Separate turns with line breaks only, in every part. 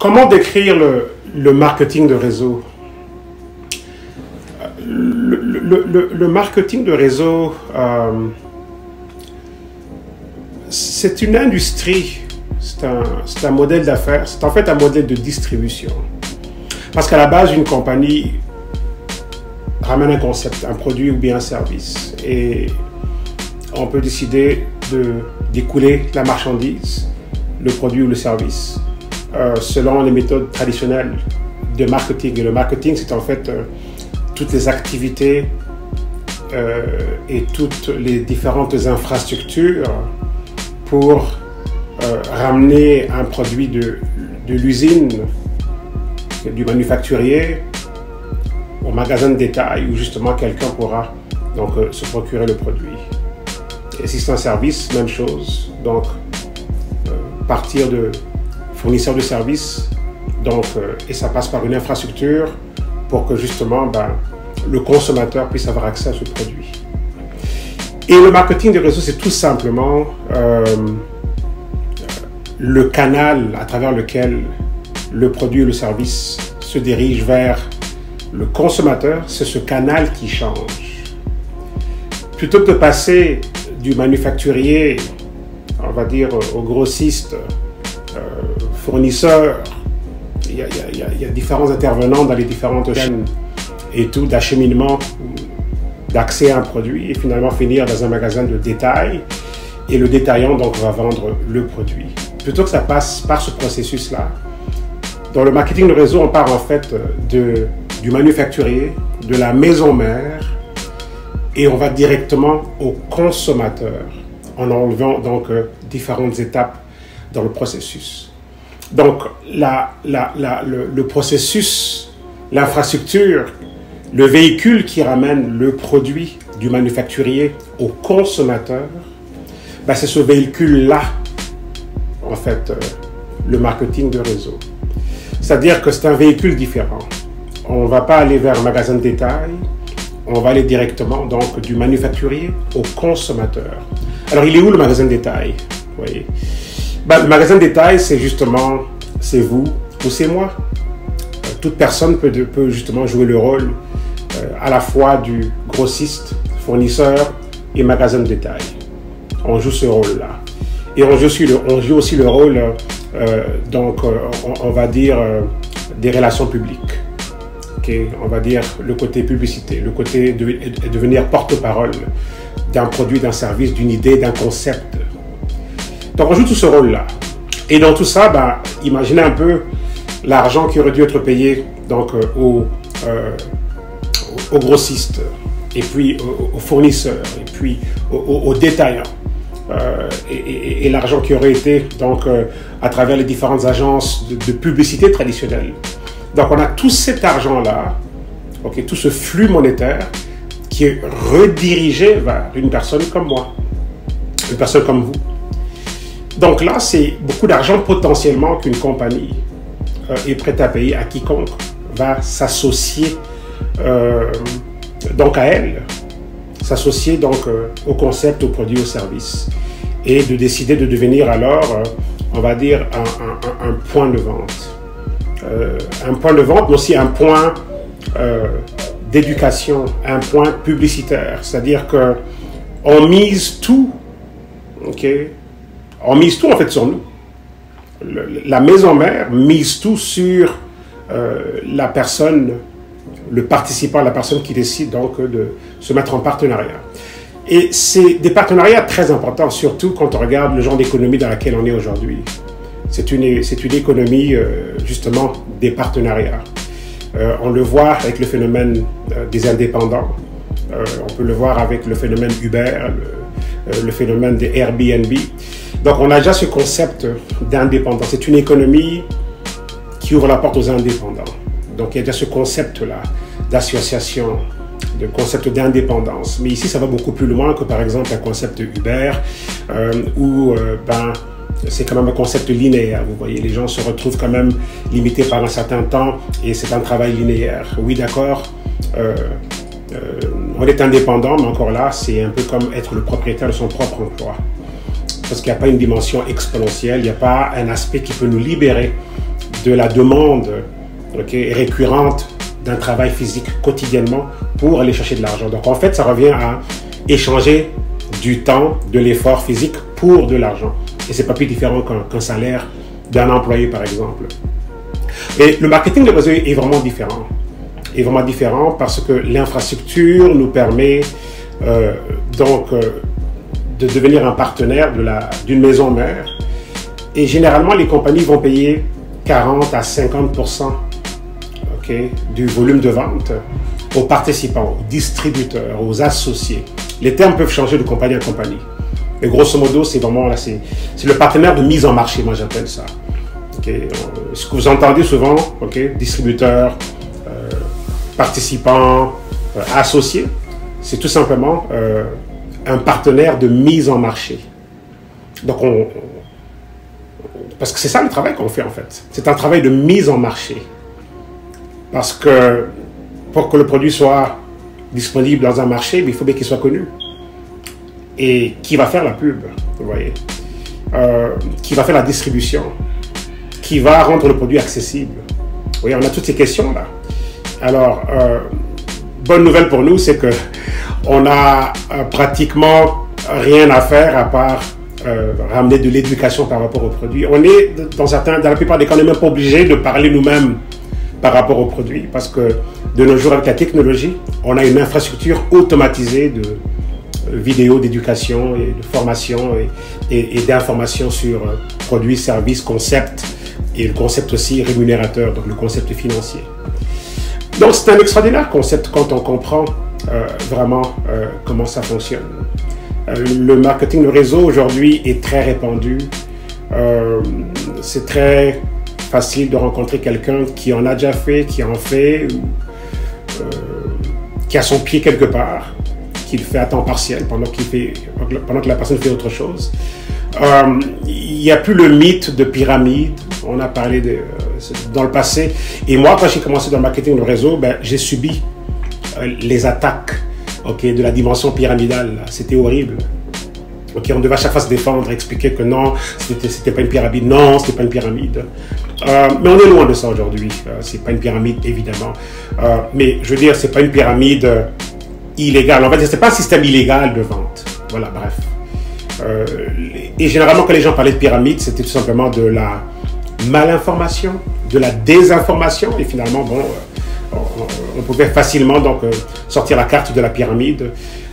Comment décrire le marketing de réseau? Le marketing de réseau, c'est une industrie, c'est un modèle d'affaires, c'est en fait un modèle de distribution. Parce qu'à la base, une compagnie ramène un concept, un produit ou bien un service. Et on peut décider d'écouler la marchandise, le produit ou le service, selon les méthodes traditionnelles de marketing. Et le marketing, c'est en fait toutes les activités et toutes les différentes infrastructures pour ramener un produit de l'usine, du manufacturier, au magasin de détail où justement quelqu'un pourra donc se procurer le produit. Et si c'est un service, même chose. Donc, partir de fournisseurs de services, donc, et ça passe par une infrastructure pour que justement le consommateur puisse avoir accès à ce produit. Et le marketing de réseau, c'est tout simplement le canal à travers lequel le produit ou le service se dirige vers le consommateur. C'est ce canal qui change. Plutôt que de passer du manufacturier, on va dire, au grossiste, fournisseur, il y a différents intervenants dans les différentes chaînes et tout, d'acheminement, d'accès à un produit et finalement finir dans un magasin de détail et le détaillant donc va vendre le produit. Plutôt que ça passe par ce processus-là, dans le marketing de réseau, on part en fait du manufacturier, de la maison mère, et on va directement au consommateur en enlevant donc différentes étapes dans le processus. Donc le processus, l'infrastructure, le véhicule qui ramène le produit du manufacturier au consommateur, c'est ce véhicule-là, en fait, le marketing de réseau. C'est-à-dire que c'est un véhicule différent. On ne va pas aller vers un magasin de détail, on va aller directement donc du manufacturier au consommateur. Alors il est où le magasin de détail? Vous voyez, le magasin de détail, c'est justement, c'est vous ou c'est moi. Toute personne peut justement jouer le rôle à la fois du grossiste, fournisseur et magasin de détail. On joue ce rôle-là. Et on joue aussi le rôle, on va dire, des relations publiques. Okay? On va dire le côté publicité, le côté de devenir porte-parole d'un produit, d'un service, d'une idée, d'un concept. Donc on joue tout ce rôle-là. Et dans tout ça, imaginez un peu l'argent qui aurait dû être payé donc, aux grossistes, et puis aux fournisseurs, et puis aux détaillants. Et l'argent qui aurait été donc à travers les différentes agences de publicité traditionnelles. Donc on a tout cet argent-là, tout ce flux monétaire qui est redirigé vers une personne comme moi, une personne comme vous. Donc là, c'est beaucoup d'argent potentiellement qu'une compagnie est prête à payer à quiconque va s'associer donc à elle, s'associer donc au concept, au produit, au service, et de décider de devenir alors, on va dire, un point de vente. Un point de vente, mais aussi un point d'éducation, un point publicitaire. C'est-à-dire qu'on mise tout, on mise tout en fait sur nous. La maison mère mise tout sur la personne, le participant, la personne qui décide donc de se mettre en partenariat. Et c'est des partenariats très importants, surtout quand on regarde le genre d'économie dans laquelle on est aujourd'hui. C'est une économie justement des partenariats. On le voit avec le phénomène des indépendants. On peut le voir avec le phénomène Uber, le phénomène des Airbnb. Donc on a déjà ce concept d'indépendance. C'est une économie qui ouvre la porte aux indépendants. Donc il y a déjà ce concept-là d'association, de concept d'indépendance. Mais ici, ça va beaucoup plus loin que par exemple un concept Uber où c'est quand même un concept linéaire. Vous voyez, les gens se retrouvent quand même limités par un certain temps et c'est un travail linéaire. Oui, d'accord, on est indépendant, mais encore là, c'est un peu comme être le propriétaire de son propre emploi. Parce qu'il n'y a pas une dimension exponentielle, il n'y a pas un aspect qui peut nous libérer de la demande récurrente d'un travail physique quotidiennement pour aller chercher de l'argent. Donc en fait, ça revient à échanger du temps, de l'effort physique pour de l'argent. Et c'est pas plus différent qu'un salaire d'un employé, par exemple. Et le marketing de réseau est vraiment différent. Est vraiment différent parce que l'infrastructure nous permet de devenir un partenaire d'une maison mère. Et généralement, les compagnies vont payer 40 à 50% du volume de vente aux participants, aux distributeurs, aux associés. Les termes peuvent changer de compagnie en compagnie. Mais grosso modo, c'est vraiment là, c'est le partenaire de mise en marché, moi j'appelle ça. Ce que vous entendez souvent, distributeurs, participants, associés, c'est tout simplement un partenaire de mise en marché. Donc parce que c'est ça le travail qu'on fait en fait. C'est un travail de mise en marché. Parce que pour que le produit soit disponible dans un marché, il faut bien qu'il soit connu. Et qui va faire la pub, vous voyez, qui va faire la distribution, qui va rendre le produit accessible. Vous voyez, on a toutes ces questions-là. Alors, bonne nouvelle pour nous, c'est que on a pratiquement rien à faire à part ramener de l'éducation par rapport au produit. On est, dans la plupart des cas, on n'est même pas obligé de parler nous-mêmes par rapport au produit, parce que de nos jours, avec la technologie, on a une infrastructure automatisée de vidéos d'éducation et de formation et d'informations sur produits, services, concepts, et le concept aussi rémunérateur, donc le concept financier. Donc c'est un extraordinaire concept quand on comprend vraiment comment ça fonctionne. Le marketing de réseau aujourd'hui est très répandu. C'est très facile de rencontrer quelqu'un qui en a déjà fait, qui en fait, qui a son pied quelque part, qui le fait à temps partiel pendant que la personne fait autre chose. Il n'y a plus le mythe de pyramide. On a parlé dans le passé. Et moi, quand j'ai commencé dans le marketing de réseau, j'ai subi les attaques de la dimension pyramidale. C'était horrible. On devait à chaque fois se défendre, expliquer que non, c'était pas une pyramide. Non, c'était pas une pyramide. Mais on est loin de ça aujourd'hui. C'est pas une pyramide, évidemment. Mais je veux dire, c'est pas une pyramide illégale. En fait, c'est pas un système illégal de vente. Voilà, bref. Et généralement, quand les gens parlaient de pyramide, c'était tout simplement de la malinformation, de la désinformation. Et finalement, bon, on pouvait facilement donc sortir la carte de la pyramide.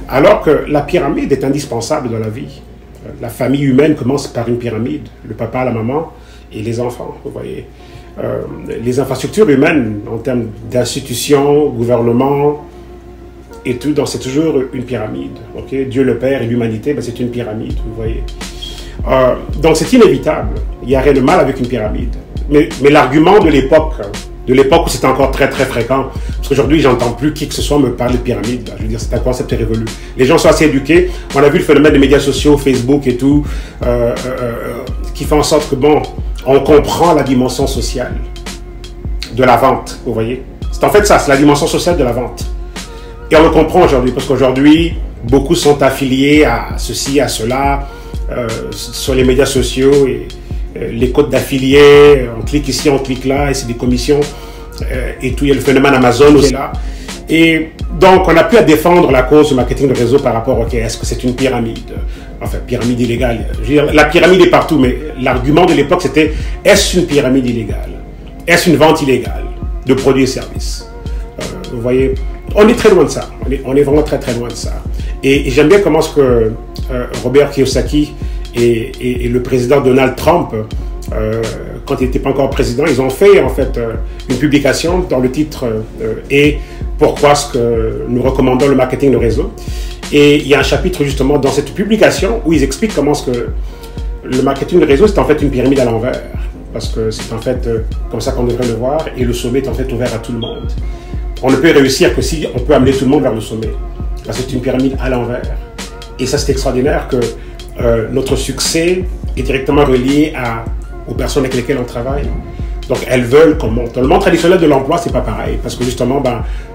Alors que la pyramide est indispensable dans la vie. La famille humaine commence par une pyramide. Le papa, la maman et les enfants, vous voyez. Les infrastructures humaines en termes d'institutions, gouvernement et tout, donc c'est toujours une pyramide. Dieu le Père et l'humanité, c'est une pyramide, vous voyez. Donc c'est inévitable. Il n'y a rien de mal avec une pyramide. Mais l'argument de l'époque où c'était encore très très fréquent, parce qu'aujourd'hui j'entends plus qui que ce soit me parler de pyramide. Je veux dire, c'est un concept révolu. Les gens sont assez éduqués. On a vu le phénomène des médias sociaux, Facebook et tout, qui fait en sorte que bon, on comprend la dimension sociale de la vente, vous voyez. C'est en fait ça, c'est la dimension sociale de la vente. Et on le comprend aujourd'hui, parce qu'aujourd'hui, beaucoup sont affiliés à ceci, à cela, sur les médias sociaux, et les codes d'affiliés, on clique ici, on clique là, et c'est des commissions, et tout, il y a le phénomène Amazon aussi là. Et donc, on a pu à défendre la cause du marketing de réseau par rapport, est-ce que c'est une pyramide? Enfin, pyramide illégale. Je veux dire, la pyramide est partout, mais l'argument de l'époque, c'était, est-ce une pyramide illégale? Est-ce une vente illégale de produits et services? Vous voyez, on est très loin de ça. On est vraiment très très loin de ça. Et j'aime bien comment ce que Robert Kiyosaki et le président Donald Trump, quand il n'était pas encore président, ils ont fait en fait une publication dont le titre est « Pourquoi est-ce que nous recommandons le marketing de réseau ?» Et il y a un chapitre justement dans cette publication où ils expliquent comment est-ce que le marketing de réseau c'est en fait une pyramide à l'envers. Parce que c'est en fait comme ça qu'on devrait le voir, et le sommet est en fait ouvert à tout le monde. On ne peut réussir que si on peut amener tout le monde vers le sommet. Là, c'est une pyramide à l'envers. Et ça, c'est extraordinaire que notre succès est directement relié aux personnes avec lesquelles on travaille. Donc, elles veulent qu'on monte. Dans le monde traditionnel de l'emploi, c'est pas pareil. Parce que justement,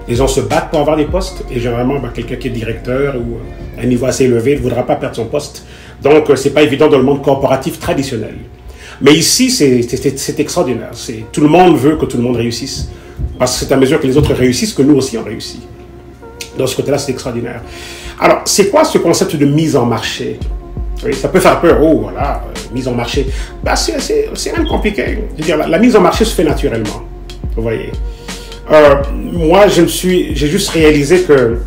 les gens se battent pour avoir des postes. Et généralement, quelqu'un qui est directeur ou à un niveau assez élevé ne voudra pas perdre son poste. Donc, c'est pas évident dans le monde corporatif traditionnel. Mais ici, c'est extraordinaire. Tout le monde veut que tout le monde réussisse. Parce que c'est à mesure que les autres réussissent que nous aussi on réussit. De ce côté-là, c'est extraordinaire. Alors, c'est quoi ce concept de mise en marché? Oui, ça peut faire peur. Oh, voilà, mise en marché. Ben, c'est rien de compliqué. Je veux dire, la mise en marché se fait naturellement. Vous voyez. Moi, j'ai juste réalisé que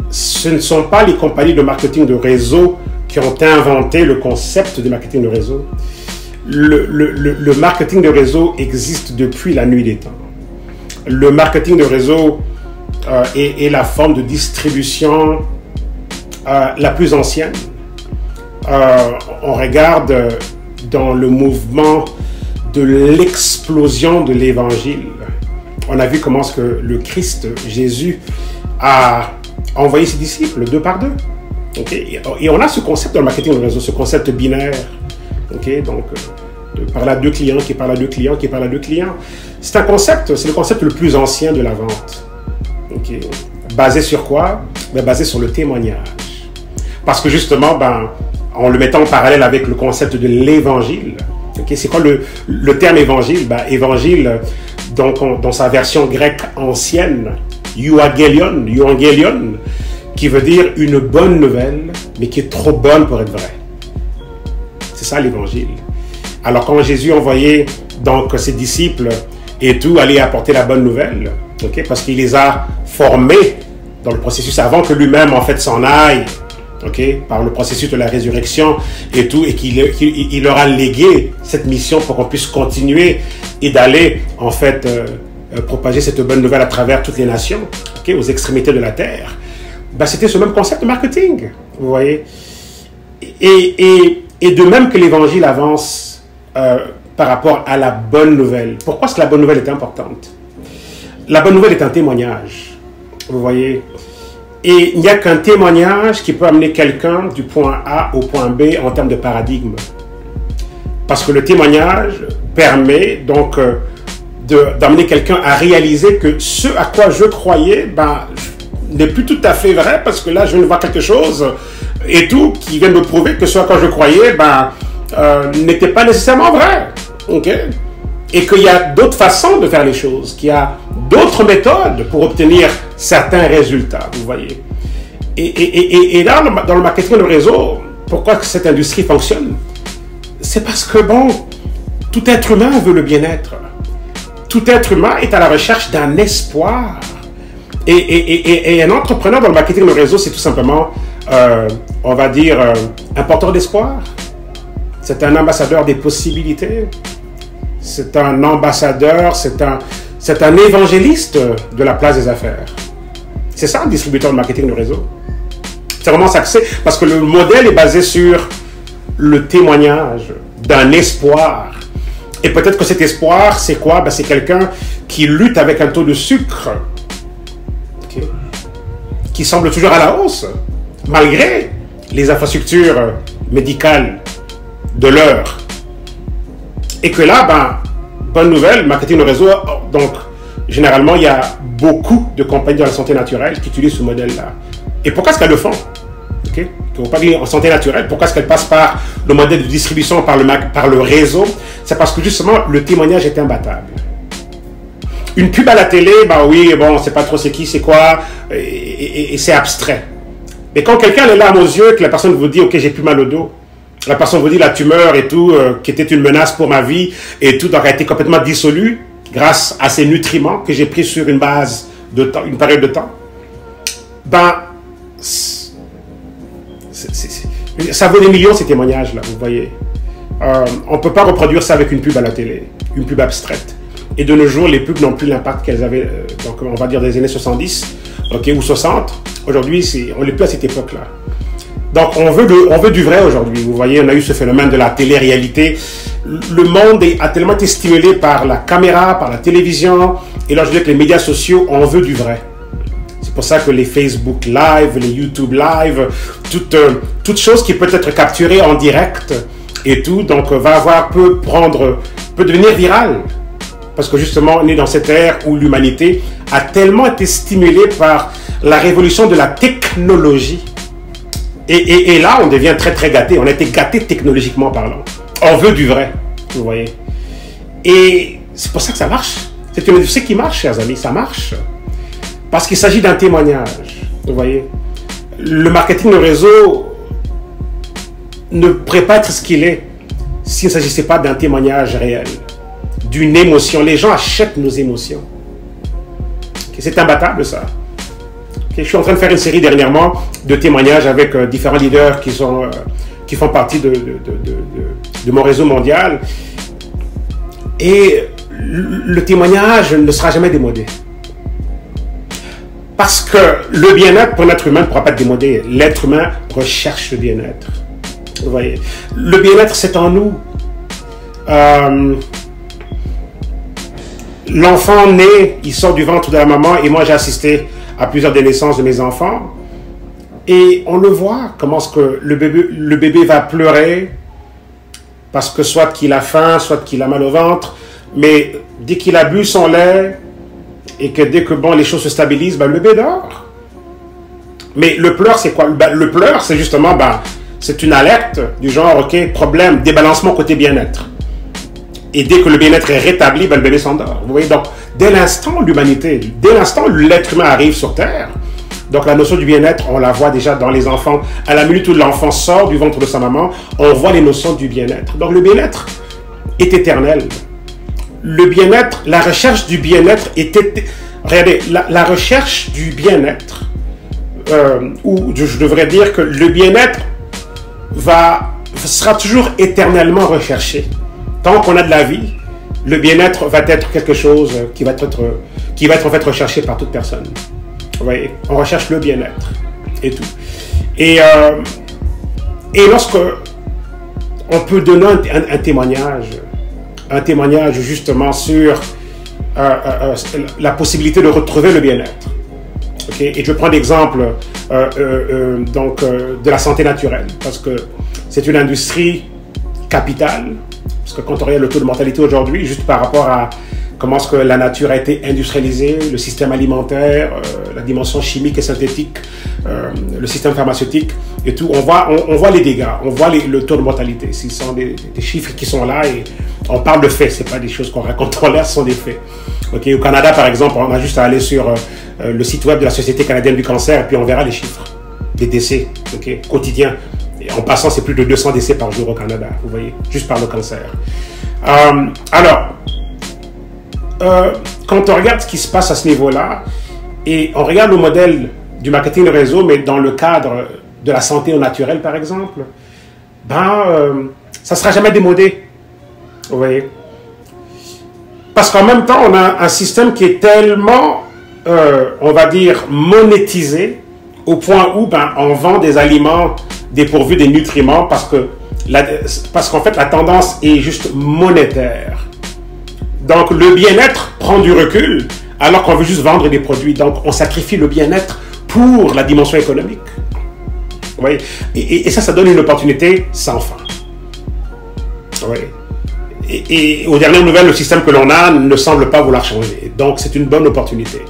ce ne sont pas les compagnies de marketing de réseau qui ont inventé le concept de marketing de réseau. Le marketing de réseau existe depuis la nuit des temps. Le marketing de réseau est la forme de distribution la plus ancienne. On regarde dans le mouvement de l'explosion de l'évangile. On a vu comment est-ce que le Christ, Jésus, a envoyé ses disciples deux par deux. Okay? Et on a ce concept dans le marketing de réseau, ce concept binaire. Okay? Donc, de parler à deux clients, qui parlent à deux clients, qui parlent à deux clients. C'est un concept, c'est le concept le plus ancien de la vente. Okay? Basé sur quoi? Ben, basé sur le témoignage. Parce que justement, en le mettant en parallèle avec le concept de l'évangile. Okay? C'est quoi le terme évangile? Évangile, donc, dans sa version grecque ancienne, euangelion, qui veut dire une bonne nouvelle, mais qui est trop bonne pour être vraie. C'est ça l'évangile. Alors quand Jésus envoyait donc ses disciples et tout aller apporter la bonne nouvelle, okay, parce qu'il les a formés dans le processus avant que lui-même en fait s'en aille, okay, par le processus de la résurrection et tout, et qu'il leur a légué cette mission pour qu'on puisse continuer et d'aller en fait propager cette bonne nouvelle à travers toutes les nations, okay, aux extrémités de la terre. C'était ce même concept de marketing, vous voyez. Et de même que l'évangile avance par rapport à la bonne nouvelle. Pourquoi est-ce que la bonne nouvelle est importante? La bonne nouvelle est un témoignage, vous voyez. Et il n'y a qu'un témoignage qui peut amener quelqu'un du point A au point B en termes de paradigme. Parce que le témoignage permet donc d'amener quelqu'un à réaliser que ce à quoi je croyais n'est plus tout à fait vrai, parce que là je viens de voir quelque chose et tout qui vient me prouver que ce à quoi je croyais n'était pas nécessairement vrai. Okay? Et qu'il y a d'autres façons de faire les choses, qu'il y a d'autres méthodes pour obtenir certains résultats, vous voyez. Et là, dans le marketing de réseau, pourquoi cette industrie fonctionne? C'est parce que, tout être humain veut le bien-être. Tout être humain est à la recherche d'un espoir. Et un entrepreneur dans le marketing de réseau, c'est tout simplement, on va dire, un porteur d'espoir. C'est un ambassadeur des possibilités. C'est un ambassadeur, c'est un évangéliste de la place des affaires. C'est ça un distributeur de marketing de réseau. C'est vraiment ça que c'est, parce que le modèle est basé sur le témoignage d'un espoir. Et peut-être que cet espoir, c'est quoi? C'est quelqu'un qui lutte avec un taux de sucre okay, qui semble toujours à la hausse, malgré les infrastructures médicales de l'heure. Et que là, bonne nouvelle, marketing de réseau, donc généralement il y a beaucoup de compagnies dans la santé naturelle qui utilisent ce modèle-là. Et pourquoi est-ce qu'elles le font? Okay? En santé naturelle, pourquoi est-ce qu'elles passent par le modèle de distribution, par le réseau? C'est parce que justement le témoignage est imbattable. Une pub à la télé, oui, on ne sait pas trop c'est qui, c'est quoi, et c'est abstrait. Mais quand quelqu'un a les larmes aux yeux, que la personne vous dit, ok, j'ai plus mal au dos, la personne vous dit la tumeur et tout, qui était une menace pour ma vie et tout, donc a été complètement dissolue grâce à ces nutriments que j'ai pris sur une base de temps, une période de temps. Ça vaut des millions ces témoignages-là, vous voyez. On ne peut pas reproduire ça avec une pub à la télé, une pub abstraite. Et de nos jours, les pubs n'ont plus l'impact qu'elles avaient, donc on va dire des années 70 okay, ou 60. Aujourd'hui, on n'est plus à cette époque-là. Donc, on veut du vrai aujourd'hui. Vous voyez, on a eu ce phénomène de la télé-réalité. Le monde a tellement été stimulé par la caméra, par la télévision. Et là, je dis que les médias sociaux, on veut du vrai. C'est pour ça que les Facebook Live, les YouTube Live, toute chose qui peut être capturée en direct et tout, donc peut devenir virale. Parce que justement, on est dans cette ère où l'humanité a tellement été stimulée par la révolution de la technologie. Et là, on devient très très gâté. On a été gâté technologiquement parlant. On veut du vrai. Vous voyez? Et c'est pour ça que ça marche. C'est une industrie qui marche, chers amis, ça marche. Parce qu'il s'agit d'un témoignage. Vous voyez? Le marketing de réseau ne pourrait pas être ce qu'il est s'il ne s'agissait pas d'un témoignage réel, d'une émotion. Les gens achètent nos émotions. C'est imbattable, ça. Je suis en train de faire une série dernièrement de témoignages avec différents leaders qui font partie de mon réseau mondial. Et le témoignage ne sera jamais démodé. Parce que le bien-être pour l'être humain ne pourra pas être démodé. L'être humain recherche le bien-être. Vous voyez, le bien-être, c'est en nous. L'enfant naît, il sort du ventre de la maman, et moi j'ai assisté à plusieurs des naissances de mes enfants. Et on le voit, comment est-ce que le bébé va pleurer, parce que soit qu'il a faim, soit qu'il a mal au ventre, mais dès qu'il a bu son lait, et que dès que bon, les choses se stabilisent, ben, le bébé dort. Mais le pleur, c'est quoi? Ben, le pleur, c'est justement, ben, c'est une alerte du genre, ok, problème, débalancement côté bien-être. Et dès que le bien-être est rétabli, ben, le bébé s'endort. Vous voyez, donc, dès l'instant l'humanité, dès l'instant où l'être humain arrive sur Terre, donc la notion du bien-être, on la voit déjà dans les enfants. À la minute où l'enfant sort du ventre de sa maman, on voit les notions du bien-être. Donc le bien-être est éternel. Le bien-être, la recherche du bien-être est... Regardez, la recherche du bien-être, ou je devrais dire que le bien-être sera toujours éternellement recherché. Tant qu'on a de la vie, le bien-être va être quelque chose qui va être en fait recherché par toute personne. Vous voyez, on recherche le bien-être et tout. Et lorsque on peut donner un témoignage justement sur la possibilité de retrouver le bien-être. Okay? Et je prends l'exemple de la santé naturelle, parce que c'est une industrie capitale. Parce que quand on regarde le taux de mortalité aujourd'hui, juste par rapport à comment est-ce que la nature a été industrialisée, le système alimentaire, la dimension chimique et synthétique, le système pharmaceutique et tout, on voit les dégâts, on voit le taux de mortalité. Ce sont des chiffres qui sont là et on parle de faits, ce n'est pas des choses qu'on raconte en l'air, ce sont des faits. Okay, au Canada, par exemple, on a juste à aller sur le site web de la Société canadienne du cancer et puis on verra les chiffres des décès quotidiens. Et en passant, c'est plus de 200 décès par jour au Canada, vous voyez, juste par le cancer. Quand on regarde ce qui se passe à ce niveau-là, et on regarde le modèle du marketing de réseau, mais dans le cadre de la santé au naturel, par exemple, ça ne sera jamais démodé, vous voyez. Parce qu'en même temps, on a un système qui est tellement, on va dire, monétisé, au point où on vend des aliments dépourvus des nutriments, parce qu'en fait, la tendance est juste monétaire. Donc, le bien-être prend du recul, alors qu'on veut juste vendre des produits. Donc, on sacrifie le bien-être pour la dimension économique. Vous voyez? Et ça donne une opportunité sans fin. Vous voyez? Et aux dernières nouvelles, le système que l'on a ne semble pas vouloir changer. Donc, c'est une bonne opportunité.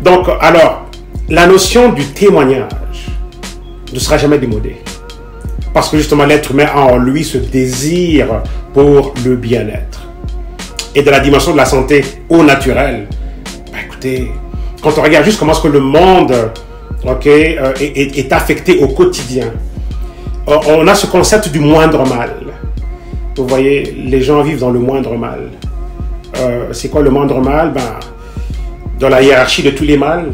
Donc, alors, la notion du témoignage ne sera jamais démodée. Parce que justement, l'être humain a en lui ce désir pour le bien-être. Et de la dimension de la santé au naturel, écoutez, quand on regarde juste comment est-ce que le monde est affecté au quotidien, on a ce concept du moindre mal. Vous voyez, les gens vivent dans le moindre mal. C'est quoi le moindre mal? Dans la hiérarchie de tous les mâles,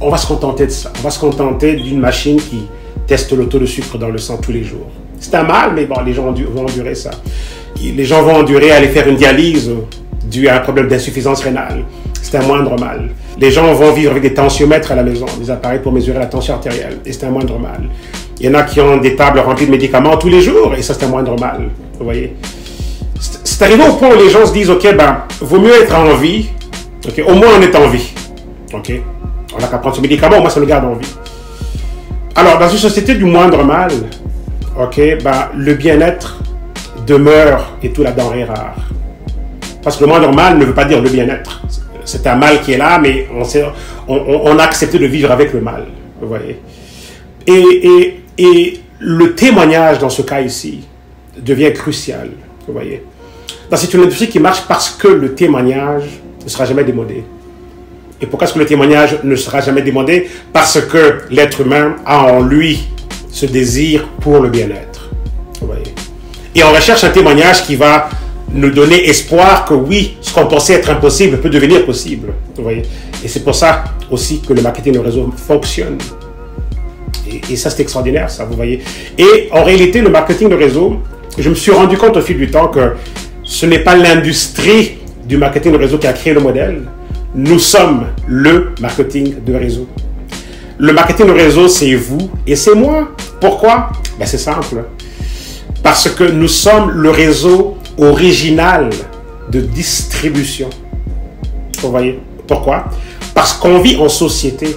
on va se contenter de ça. On va se contenter d'une machine qui teste le taux de sucre dans le sang tous les jours. C'est un mal, mais bon, les gens vont endurer ça. Les gens vont endurer aller faire une dialyse due à un problème d'insuffisance rénale. C'est un moindre mal. Les gens vont vivre avec des tensiomètres à la maison, des appareils pour mesurer la tension artérielle, et c'est un moindre mal. Il y en a qui ont des tables remplies de médicaments tous les jours, et ça c'est un moindre mal. Vous voyez, c'est arrivé au point où les gens se disent, ok, vaut mieux être en vie, ok, au moins on est en vie, ok, on n'a qu'à prendre ce médicament, au moins ça nous garde en vie. Alors, dans une société du moindre mal, ok, le bien-être demeure et tout la denrée rare. Parce que le moindre mal ne veut pas dire le bien-être. C'est un mal qui est là, mais on a accepté de vivre avec le mal. Vous voyez. Et le témoignage dans ce cas ici devient crucial. Vous voyez. Donc c'est une industrie qui marche parce que le témoignage ne sera jamais démodé. Et pourquoi est-ce que le témoignage ne sera jamais démodé? Parce que l'être humain a en lui ce désir pour le bien-être. Vous voyez? Et on recherche un témoignage qui va nous donner espoir que oui, ce qu'on pensait être impossible peut devenir possible. Vous voyez? Et c'est pour ça aussi que le marketing de réseau fonctionne. Et ça, c'est extraordinaire, ça, vous voyez. Et en réalité, le marketing de réseau, je me suis rendu compte au fil du temps que ce n'est pas l'industrie du marketing de réseau qui a créé le modèle. Nous sommes le marketing de réseau. Le marketing de réseau, c'est vous et c'est moi. Pourquoi? Ben, c'est simple. Parce que nous sommes le réseau original de distribution. Vous voyez? Pourquoi? Parce qu'on vit en société.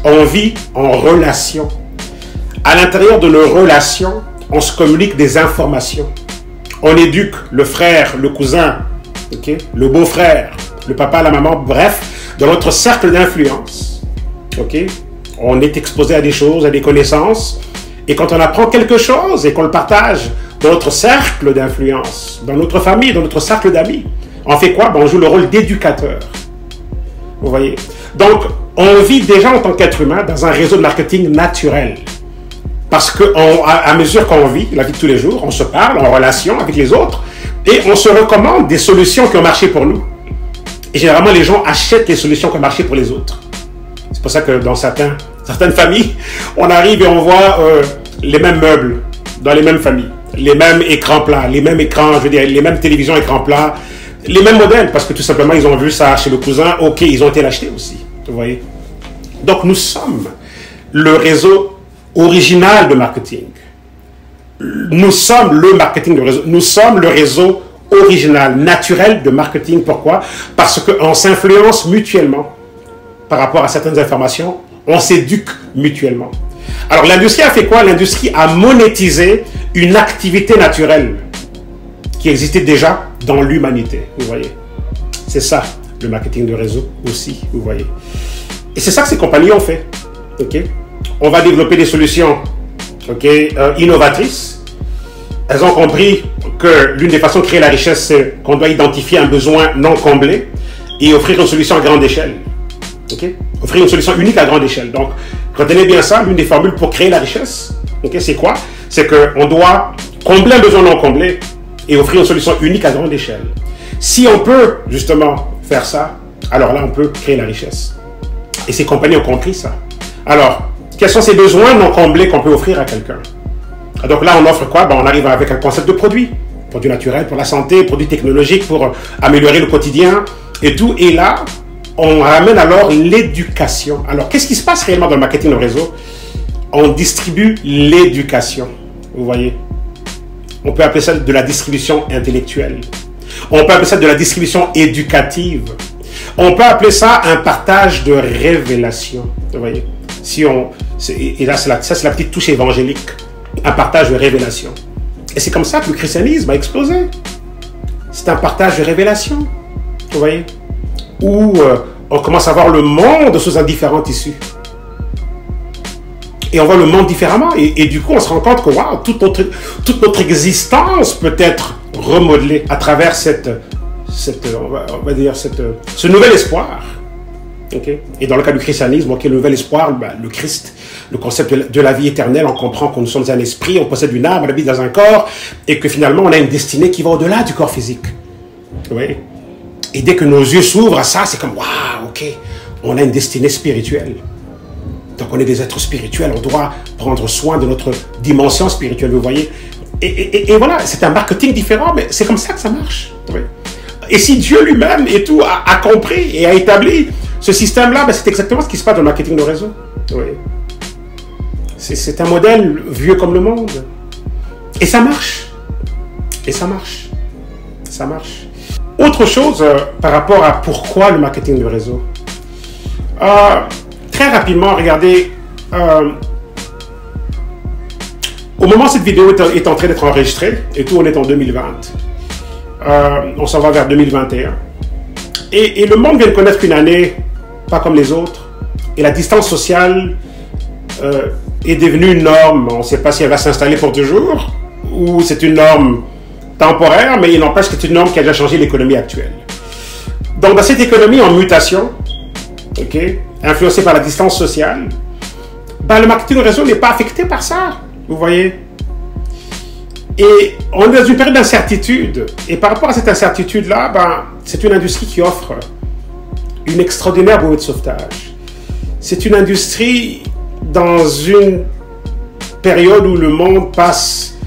On vit en relation. À l'intérieur de nos relations, on se communique des informations. On éduque le frère, le cousin, okay, le beau-frère, le papa, la maman, bref, dans notre cercle d'influence. Okay, on est exposé à des choses, à des connaissances. Et quand on apprend quelque chose et qu'on le partage dans notre cercle d'influence, dans notre famille, dans notre cercle d'amis, on fait quoi? Ben, on joue le rôle d'éducateur. Vous voyez? Donc, on vit déjà en tant qu'être humain dans un réseau de marketing naturel. Parce qu'à mesure qu'on vit la vie de tous les jours, on se parle en relation avec les autres et on se recommande des solutions qui ont marché pour nous. Et généralement, les gens achètent les solutions qui ont marché pour les autres. C'est pour ça que dans certaines familles, on arrive et on voit les mêmes meubles dans les mêmes familles, les mêmes écrans plats, les mêmes écrans, je veux dire, les mêmes télévisions écrans plats, les mêmes modèles, parce que tout simplement, ils ont vu ça chez le cousin, ok, ils ont été l'acheter aussi, vous voyez. Donc, nous sommes le réseau original de marketing. Nous sommes le marketing de réseau. Nous sommes le réseau original, naturel de marketing. Pourquoi? Parce qu'on s'influence mutuellement par rapport à certaines informations. On s'éduque mutuellement. Alors, l'industrie a fait quoi? L'industrie a monétisé une activité naturelle qui existait déjà dans l'humanité. Vous voyez? C'est ça, le marketing de réseau aussi. Vous voyez? Et c'est ça que ces compagnies ont fait. OK? On va développer des solutions innovatrices. Elles ont compris que l'une des façons de créer la richesse, c'est qu'on doit identifier un besoin non comblé et offrir une solution à grande échelle. Okay? Offrir une solution unique à grande échelle. Donc, retenez bien ça, l'une des formules pour créer la richesse, c'est quoi? C'est qu'on doit combler un besoin non comblé et offrir une solution unique à grande échelle. Si on peut justement faire ça, alors là, on peut créer la richesse. Et ces compagnies ont compris ça. Alors, quels sont ces besoins non comblés qu'on peut offrir à quelqu'un? Donc là, on offre quoi? Ben, on arrive avec un concept de produit. Produit naturel pour la santé, produit technologique pour améliorer le quotidien et tout. Et là, on ramène alors l'éducation. Alors, qu'est-ce qui se passe réellement dans le marketing de réseau? On distribue l'éducation. Vous voyez? On peut appeler ça de la distribution intellectuelle. On peut appeler ça de la distribution éducative. On peut appeler ça un partage de révélation. Vous voyez? Et là, ça, c'est la petite touche évangélique. Un partage de révélation. Et c'est comme ça que le christianisme a explosé. C'est un partage de révélation. Vous voyez? Où on commence à voir le monde sous un différent tissu. Et on voit le monde différemment. Et du coup, on se rend compte que wow, toute notre existence peut être remodelée à travers ce nouvel espoir. Okay. Et dans le cas du christianisme, le nouvel espoir, le Christ, le concept de la vie éternelle, on comprend que nous sommes un esprit, on possède une âme, on habite dans un corps, et que finalement on a une destinée qui va au-delà du corps physique. Oui. Et dès que nos yeux s'ouvrent à ça, c'est comme, waouh, ok, on a une destinée spirituelle. Donc on est des êtres spirituels, on doit prendre soin de notre dimension spirituelle, vous voyez. Et voilà, c'est un marketing différent, mais c'est comme ça que ça marche. Oui. Et si Dieu lui-même et tout a compris et a établi ce système-là, ben c'est exactement ce qui se passe dans le marketing de réseau. Oui. C'est un modèle vieux comme le monde. Et ça marche. Et ça marche. Ça marche. Autre chose par rapport à pourquoi le marketing de réseau. Très rapidement, regardez. Au moment où cette vidéo est en train d'être enregistrée, et tout, on est en 2020. On s'en va vers 2021. Et le monde vient de connaître une année pas comme les autres. Et la distance sociale est devenue une norme. On ne sait pas si elle va s'installer pour toujours ou c'est une norme temporaire, mais il n'empêche que c'est une norme qui a déjà changé l'économie actuelle. Donc, dans cette économie en mutation, influencée par la distance sociale, ben, le marketing réseau n'est pas affecté par ça, vous voyez. Et on est dans une période d'incertitude. Et par rapport à cette incertitude-là, ben, c'est une industrie qui offre une extraordinaire bouée de sauvetage. C'est une industrie dans une période où le monde passe,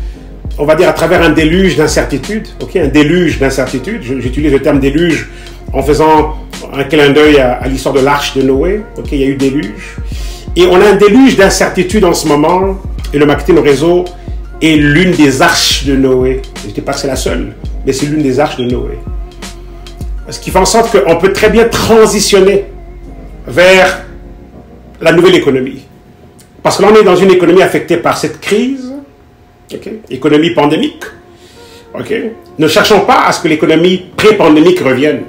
on va dire, à travers un déluge d'incertitude. Un déluge d'incertitude. J'utilise le terme déluge en faisant un clin d'œil à l'histoire de l'arche de Noé. Il y a eu déluge. Et on a un déluge d'incertitude en ce moment. Et le marketing réseau est l'une des arches de Noé. Je ne dis pas que c'est la seule, mais c'est l'une des arches de Noé. Ce qui fait en sorte qu'on peut très bien transitionner vers la nouvelle économie. Parce que là, on est dans une économie affectée par cette crise, économie pandémique. Ne cherchons pas à ce que l'économie pré-pandémique revienne.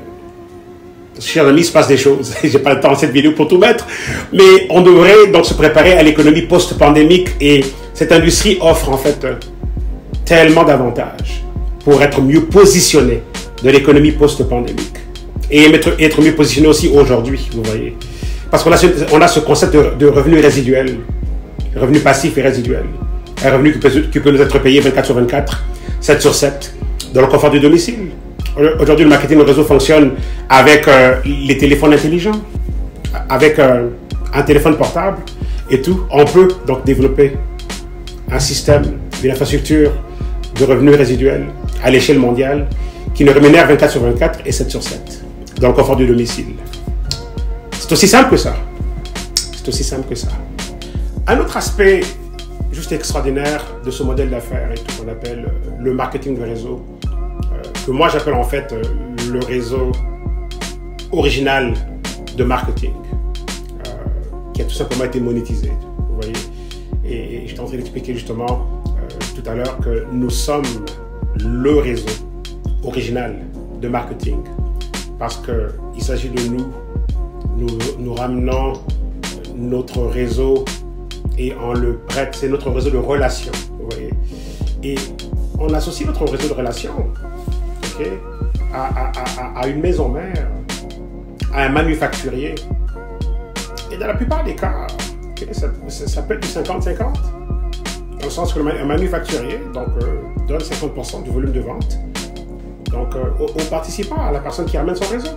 Chers amis, il se passe des choses. Je n'ai pas le temps dans cette vidéo pour tout mettre. Mais on devrait donc se préparer à l'économie post-pandémique. Et cette industrie offre en fait tellement d'avantages pour être mieux positionné de l'économie post-pandémique. Et être mieux positionné aussi aujourd'hui, vous voyez. Parce qu'on a ce concept de revenu résiduel, revenu passif et résiduel. Un revenu qui peut nous être payé 24 sur 24, 7 sur 7, dans le confort du domicile. Aujourd'hui, le marketing de réseau fonctionne avec les téléphones intelligents, avec un téléphone portable et tout. On peut donc développer un système, une infrastructure de revenus résiduels à l'échelle mondiale qui nous rémunère 24 sur 24 et 7 sur 7, dans le confort du domicile. C'est aussi simple que ça. C'est aussi simple que ça. Un autre aspect juste extraordinaire de ce modèle d'affaires est ce qu'on appelle le marketing de réseau, que moi j'appelle en fait le réseau original de marketing, qui a tout simplement été monétisé, vous voyez. Et j'étais en train d'expliquer justement tout à l'heure que nous sommes le réseau original de marketing, parce qu'il s'agit de nous ramenons notre réseau et on le prête, c'est notre réseau de relations, vous voyez. Et on associe notre réseau de relations à une maison mère, à un manufacturier. Et dans la plupart des cas, ça peut être du 50-50, dans le sens que un manufacturier donne 50% du volume de vente aux participants, à la personne qui ramène son réseau.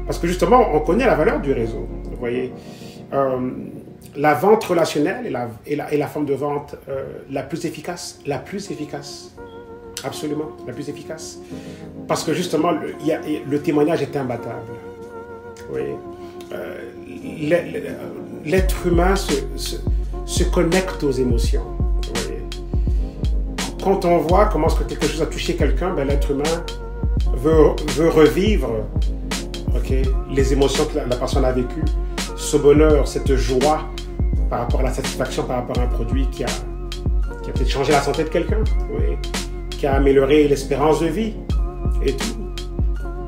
Parce que justement, on connaît la valeur du réseau, vous voyez. La vente relationnelle est la forme de vente la plus efficace, absolument, la plus efficace. Parce que justement, le témoignage est imbattable. Oui. L'être humain se connecte aux émotions. Oui. Quand on voit comment est-ce que quelque chose a touché quelqu'un, ben, l'être humain veut revivre les émotions que la personne a vécues, ce bonheur, cette joie par rapport à la satisfaction, par rapport à un produit qui a peut-être changé la santé de quelqu'un, oui, qui a amélioré l'espérance de vie et tout.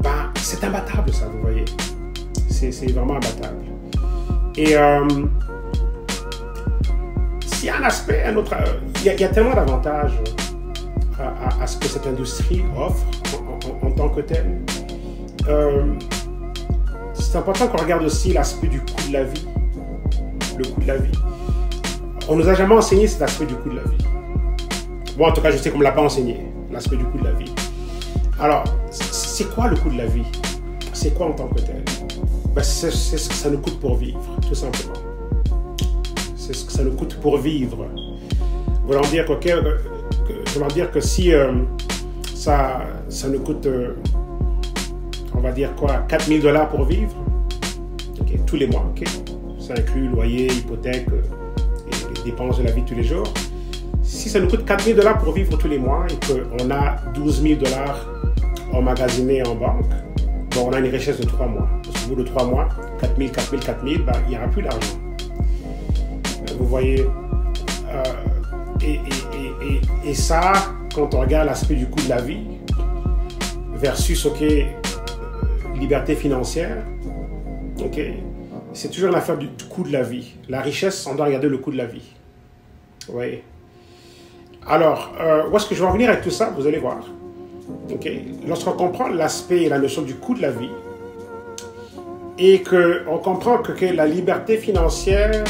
Ben, c'est imbattable ça, vous voyez. C'est vraiment imbattable. Et s'il y a un aspect, un autre, il y a tellement d'avantages à ce que cette industrie offre en tant que telle. C'est important qu'on regarde aussi l'aspect du coût de la vie. Le coût de la vie. On nous a jamais enseigné cet aspect du coût de la vie. Bon, en tout cas, je sais qu'on ne me l'a pas enseigné, l'aspect du coût de la vie. Alors, c'est quoi le coût de la vie? C'est quoi en tant que tel? Ben, c'est ce que ça nous coûte pour vivre, tout simplement. C'est ce que ça nous coûte pour vivre. Voulant dire que si ça nous coûte, on va dire quoi, 4 000 $ pour vivre, tous les mois, ça inclut loyer, hypothèque et les dépenses de la vie de tous les jours. Si ça nous coûte 4 000 $ pour vivre tous les mois et qu'on a 12 000 $ emmagasinés en banque, bon, on a une richesse de 3 mois. Au bout de 3 mois, 4 000, 4 000, 4 000, ben, il n'y aura plus d'argent. Vous voyez, et ça, quand on regarde l'aspect du coût de la vie versus liberté financière, c'est toujours une affaire du coût de la vie. La richesse, on doit regarder le coût de la vie. Oui. Alors, où est-ce que je vais en venir avec tout ça? Vous allez voir. Okay. Lorsqu'on comprend l'aspect et la notion du coût de la vie, et qu'on comprend que la liberté financière,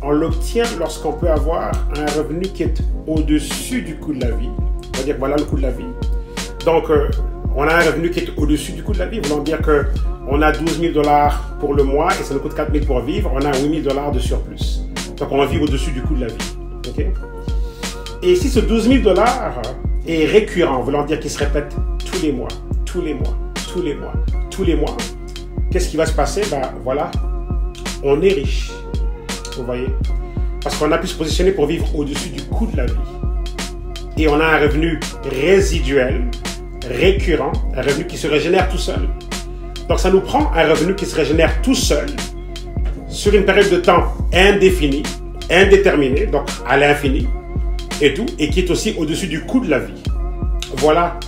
on l'obtient lorsqu'on peut avoir un revenu qui est au-dessus du coût de la vie. On va dire voilà le coût de la vie. Donc, on a un revenu qui est au-dessus du coût de la vie, voulant dire qu'on a 12 000 $ pour le mois et ça nous coûte 4 000 pour vivre, on a 8 000 $ de surplus. Donc, on vit au-dessus du coût de la vie. Okay? Et si ce 12 000 $ est récurrent, voulant dire qu'il se répète tous les mois, tous les mois, tous les mois, tous les mois, qu'est-ce qui va se passer? Ben voilà, on est riche. Vous voyez? Parce qu'on a pu se positionner pour vivre au-dessus du coût de la vie. Et on a un revenu résiduel, récurrent, un revenu qui se régénère tout seul. Donc ça nous prend un revenu qui se régénère tout seul sur une période de temps indéfinie, indéterminée, donc à l'infini, et tout, et qui est aussi au-dessus du coût de la vie. Voilà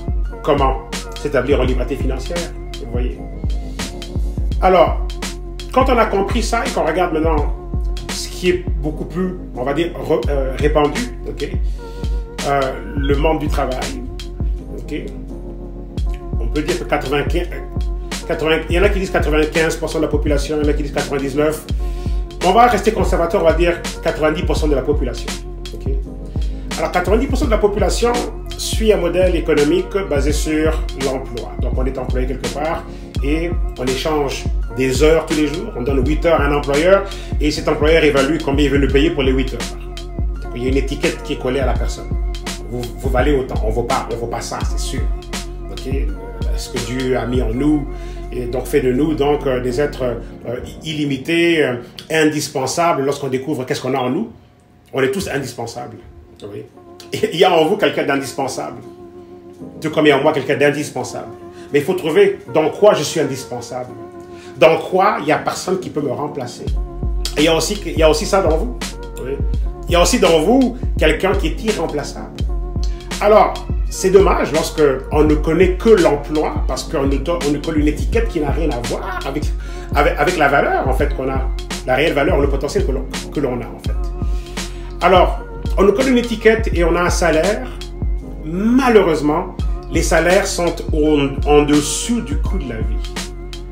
comment s'établir en liberté financière, vous voyez. Alors, quand on a compris ça et qu'on regarde maintenant ce qui est beaucoup plus, on va dire, répandu, okay, le monde du travail, okay, on peut dire que 80, il y en a qui disent 95% de la population, il y en a qui disent 99%. On va rester conservateur, on va dire 90% de la population. Okay. Alors 90% de la population suit un modèle économique basé sur l'emploi. Donc on est employé quelque part et on échange des heures tous les jours. On donne 8 heures à un employeur et cet employeur évalue combien il veut nous payer pour les 8 heures. Donc, il y a une étiquette qui est collée à la personne. Vous valez autant, on ne vaut pas ça, c'est sûr. Okay. Ce que Dieu a mis en nous et donc fait de nous donc des êtres illimités, indispensables. Lorsqu'on découvre qu'est-ce qu'on a en nous, on est tous indispensables. Oui. Et il y a en vous quelqu'un d'indispensable, tout comme il y a en moi quelqu'un d'indispensable. Mais il faut trouver dans quoi je suis indispensable, dans quoi il n'y a personne qui peut me remplacer. Et il y a aussi ça dans vous. Oui. Il y a aussi dans vous quelqu'un qui est irremplaçable. Alors, c'est dommage lorsque on ne connaît que l'emploi, parce qu'on nous colle une étiquette qui n'a rien à voir avec la valeur en fait qu'on a, la réelle valeur, le potentiel que l'on a en fait. Alors, on nous colle une étiquette et on a un salaire. Malheureusement, les salaires sont en dessous du coût de la vie.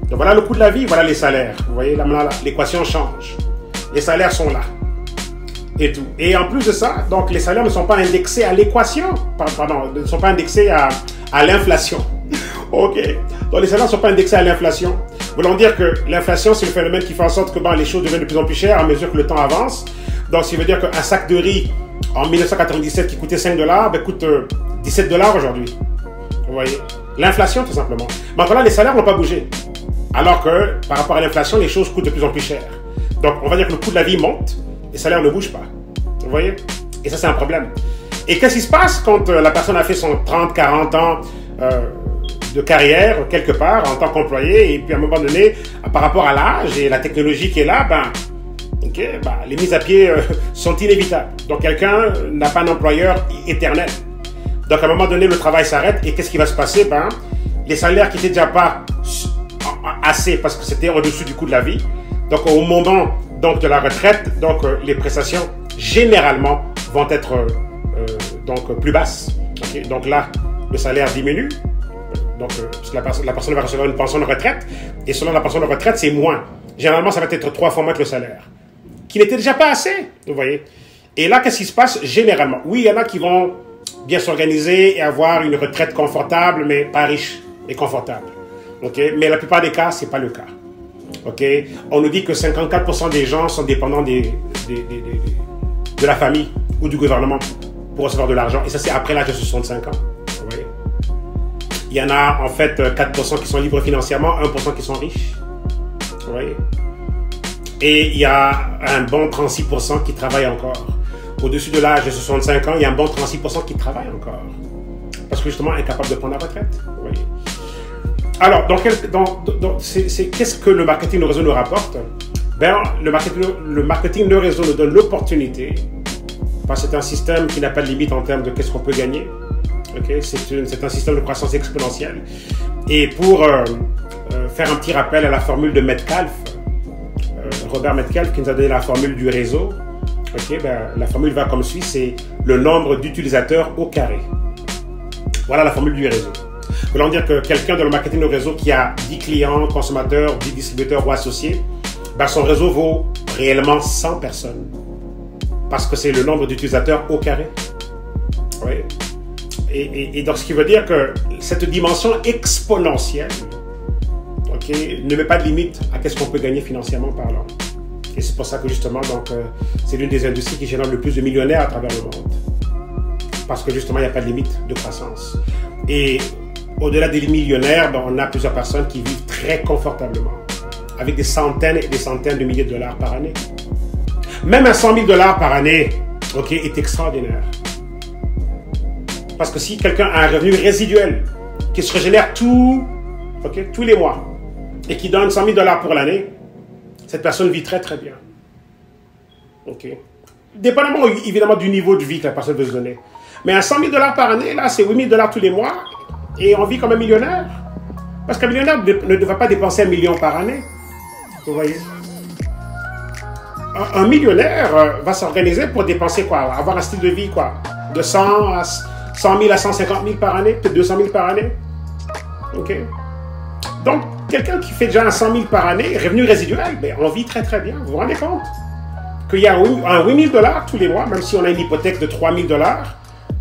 Donc voilà le coût de la vie, voilà les salaires. Vous voyez, là, l'équation change. Les salaires sont là. Et tout. Et en plus de ça, donc les salaires ne sont pas indexés à l'équation. Pardon, ne sont pas indexés à l'inflation. Ok. Donc les salaires ne sont pas indexés à l'inflation. Voulant dire que l'inflation, c'est le phénomène qui fait en sorte que les choses deviennent de plus en plus chères à mesure que le temps avance. Donc, ça veut dire qu'un sac de riz en 1997 qui coûtait 5 $, coûte 17 $ aujourd'hui. Vous voyez? L'inflation, tout simplement. Maintenant, là, les salaires n'ont pas bougé. Alors que, par rapport à l'inflation, les choses coûtent de plus en plus cher. Donc, on va dire que le coût de la vie monte, les salaires ne bougent pas. Vous voyez? Et ça, c'est un problème. Et qu'est-ce qui se passe quand la personne a fait son 30, 40 ans de carrière, quelque part, en tant qu'employé, et puis à un moment donné, par rapport à l'âge et la technologie qui est là, les mises à pied sont inévitables. Donc, quelqu'un n'a pas un employeur éternel. Donc, à un moment donné, le travail s'arrête. Et qu'est-ce qui va se passer? Les salaires qui n'étaient déjà pas assez parce que c'était au-dessus du coût de la vie. Donc, au moment de la retraite, les prestations, généralement, vont être plus basses. Okay? Donc là, le salaire diminue. Donc, la personne va recevoir une pension de retraite. Et selon la pension de retraite, c'est moins. Généralement, ça va être 3 fois moins que le salaire, qui n'était déjà pas assez, vous voyez. Et là, qu'est-ce qui se passe généralement? Oui, il y en a qui vont bien s'organiser et avoir une retraite confortable, mais pas riche et confortable. Okay? Mais la plupart des cas, ce n'est pas le cas. Okay? On nous dit que 54% des gens sont dépendants de la famille ou du gouvernement pour recevoir de l'argent. Et ça, c'est après l'âge de 65 ans. Vous voyez? Il y en a en fait 4% qui sont libres financièrement, 1% qui sont riches. Vous voyez? Et il y a un bon 36% qui travaillent encore. Au-dessus de l'âge de 65 ans, il y a un bon 36% qui travaillent encore. Parce que justement, incapables de prendre la retraite. Vous voyez? Alors, qu'est-ce que le marketing de réseau nous rapporte? Le marketing de réseau nous donne l'opportunité, parce que c'est un système qui n'a pas de limite en termes de qu'est-ce qu'on peut gagner. Okay? C'est un système de croissance exponentielle. Et pour faire un petit rappel à la formule de Metcalfe, Robert Metcalfe qui nous a donné la formule du réseau, ok, ben, la formule va comme suit, c'est le nombre d'utilisateurs au carré. Voilà la formule du réseau. Voulant dire que quelqu'un dans le marketing de réseau qui a 10 clients, consommateurs, 10 distributeurs ou associés, ben son réseau vaut réellement 100 personnes. Parce que c'est le nombre d'utilisateurs au carré. Oui. Et donc, ce qui veut dire que cette dimension exponentielle, ok, ne met pas de limite à ce qu'on peut gagner financièrement parlant. Et c'est pour ça que justement, c'est l'une des industries qui génère le plus de millionnaires à travers le monde. Parce que justement, il n'y a pas de limite de croissance. Et au-delà des millionnaires, ben, on a plusieurs personnes qui vivent très confortablement, avec des centaines et des centaines de milliers de dollars par année. Même un 100 000 $ par année, ok, est extraordinaire. Parce que si quelqu'un a un revenu résiduel qui se régénère tous les mois et qui donne 100 000 $ pour l'année, cette personne vit très très bien. Ok. Dépendamment évidemment du niveau de vie que la personne veut se donner. Mais un 100 000 $ par année, là, c'est 8 000 $ tous les mois et on vit comme un millionnaire. Parce qu'un millionnaire ne devrait pas dépenser 1 million par année. Vous voyez? Un millionnaire va s'organiser pour dépenser quoi? Avoir un style de vie quoi? De 100 000 à 150 000 par année, peut-être 200 000 par année. Ok. Donc, quelqu'un qui fait déjà un 100 000 par année, revenu résiduel, ben, on vit très très bien. Vous vous rendez compte? Qu'il y a un 8 000 $ tous les mois, même si on a une hypothèque de 3 000 $,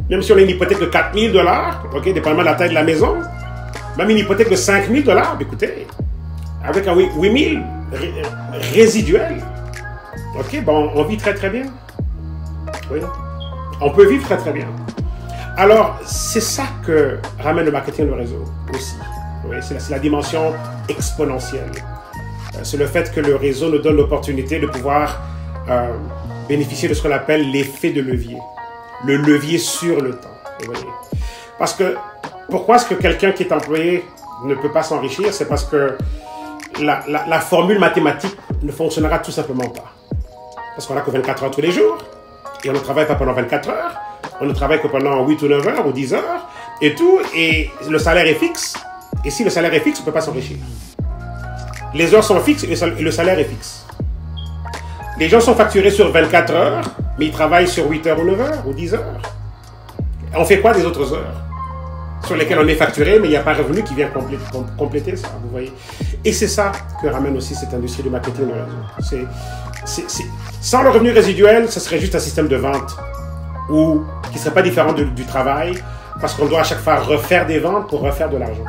même si on a une hypothèque de 4 000 $, ok, dépendamment de la taille de la maison, même une hypothèque de 5 000 $, ben, écoutez, avec un 8 000 résiduel, ok, bon, on vit très très bien. Oui. On peut vivre très très bien. Alors, c'est ça que ramène le marketing de réseau aussi. Oui, c'est la dimension exponentielle. C'est le fait que le réseau nous donne l'opportunité de pouvoir bénéficier de ce qu'on appelle l'effet de levier. Le levier sur le temps. Vous voyez. Parce que, pourquoi est-ce que quelqu'un qui est employé ne peut pas s'enrichir? C'est parce que la formule mathématique ne fonctionnera tout simplement pas. Parce qu'on n'a que 24 heures tous les jours. Et on ne travaille pas pendant 24 heures. On ne travaille que pendant 8 ou 9 heures ou 10 heures. Et tout. Et le salaire est fixe. Et si le salaire est fixe, on ne peut pas s'enrichir. Les heures sont fixes et le salaire est fixe. Les gens sont facturés sur 24 heures, mais ils travaillent sur 8 heures ou 9 heures ou 10 heures. On fait quoi des autres heures sur lesquelles on est facturé, mais il n'y a pas revenu qui vient compléter ça, vous voyez. Et c'est ça que ramène aussi cette industrie du marketing de réseau. Sans le revenu résiduel, ce serait juste un système de vente ou qui ne serait pas différent du travail, parce qu'on doit à chaque fois refaire des ventes pour refaire de l'argent.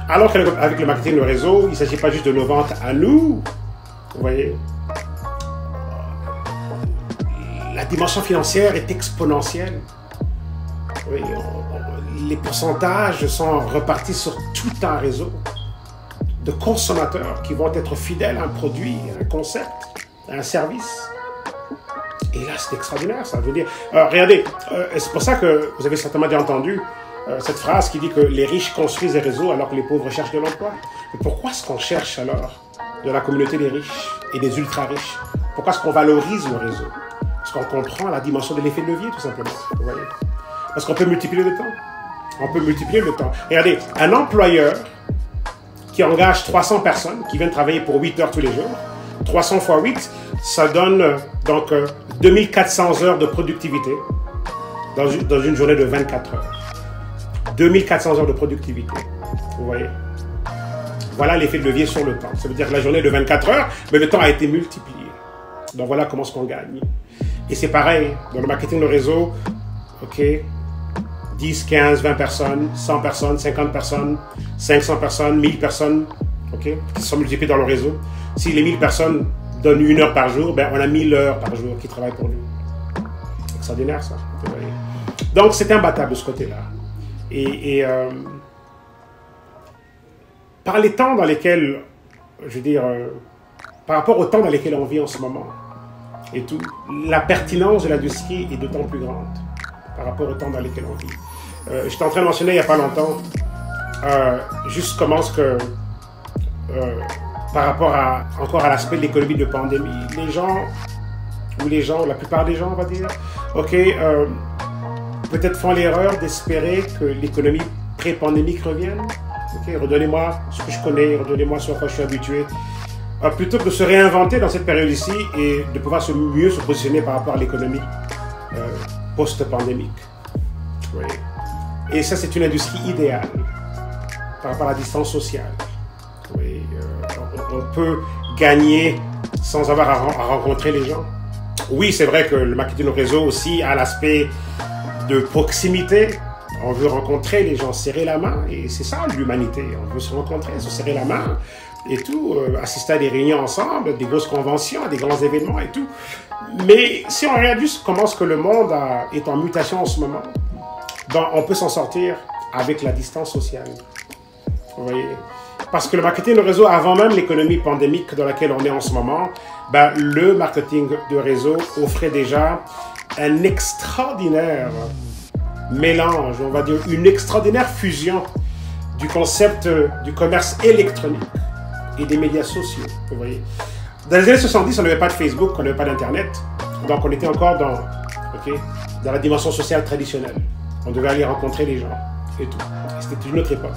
Alors qu'avec le marketing de réseau, il ne s'agit pas juste de nos ventes à nous, vous voyez. La dimension financière est exponentielle. Oui, les pourcentages sont repartis sur tout un réseau de consommateurs qui vont être fidèles à un produit, à un concept, à un service. Et là, c'est extraordinaire, ça veut dire... regardez, c'est pour ça que vous avez certainement déjà entendu cette phrase qui dit que les riches construisent des réseaux alors que les pauvres cherchent de l'emploi. Mais pourquoi est-ce qu'on cherche alors de la communauté des riches et des ultra-riches? Pourquoi est-ce qu'on valorise le réseau? Parce qu'on comprend la dimension de l'effet de levier, tout simplement. Vous voyez? Parce qu'on peut multiplier le temps. On peut multiplier le temps. Regardez, un employeur qui engage 300 personnes qui viennent travailler pour 8 heures tous les jours, 300 fois 8, ça donne donc 2400 heures de productivité dans une journée de 24 heures. 2400 heures de productivité. Vous voyez? Voilà l'effet de levier sur le temps. Ça veut dire que la journée est de 24 heures, mais le temps a été multiplié. Donc voilà comment est-ce qu'on gagne. Et c'est pareil, dans le marketing de réseau, ok, 10, 15, 20 personnes, 100 personnes, 50 personnes, 500 personnes, 1000 personnes, ok, qui sont multipliées dans le réseau. Si les 1000 personnes donnent 1 heure par jour, ben on a 1000 heures par jour qui travaillent pour nous. C'est extraordinaire ça. Vous voyez. Donc c'est imbattable de ce côté-là. Et par les temps dans lesquels, je veux dire, par rapport au temps dans lesquels on vit en ce moment, et tout, la pertinence de l'industrie est d'autant plus grande par rapport au temps dans lesquels on vit. J'étais en train de mentionner il n'y a pas longtemps juste comment est-ce que par rapport encore à l'aspect de l'économie de pandémie, la plupart des gens, on va dire, ok, peut-être font l'erreur d'espérer que l'économie pré-pandémique revienne. Ok, redonnez-moi ce que je connais, redonnez-moi ce à quoi je suis habitué. plutôt que de se réinventer dans cette période-ci et de pouvoir mieux se positionner par rapport à l'économie post-pandémique. Oui. Et ça, c'est une industrie idéale par rapport à la distance sociale. Oui. On peut gagner sans avoir à rencontrer les gens. Oui, c'est vrai que le marketing au réseau aussi a l'aspect de proximité. On veut rencontrer les gens, serrer la main, et c'est ça l'humanité. On veut se rencontrer, se serrer la main et tout, assister à des réunions ensemble, des grosses conventions, des grands événements et tout. Mais si on regarde juste comment est-ce que le monde est en mutation en ce moment, ben, on peut s'en sortir avec la distance sociale. Vous voyez? Parce que le marketing de réseau, avant même l'économie pandémique dans laquelle on est en ce moment, ben, le marketing de réseau offrait déjà un extraordinaire mélange, on va dire une extraordinaire fusion du concept du commerce électronique et des médias sociaux. Vous voyez? Dans les années 70, on n'avait pas de Facebook, on n'avait pas d'Internet, donc on était encore dans la dimension sociale traditionnelle. On devait aller rencontrer les gens et tout. C'était une autre époque.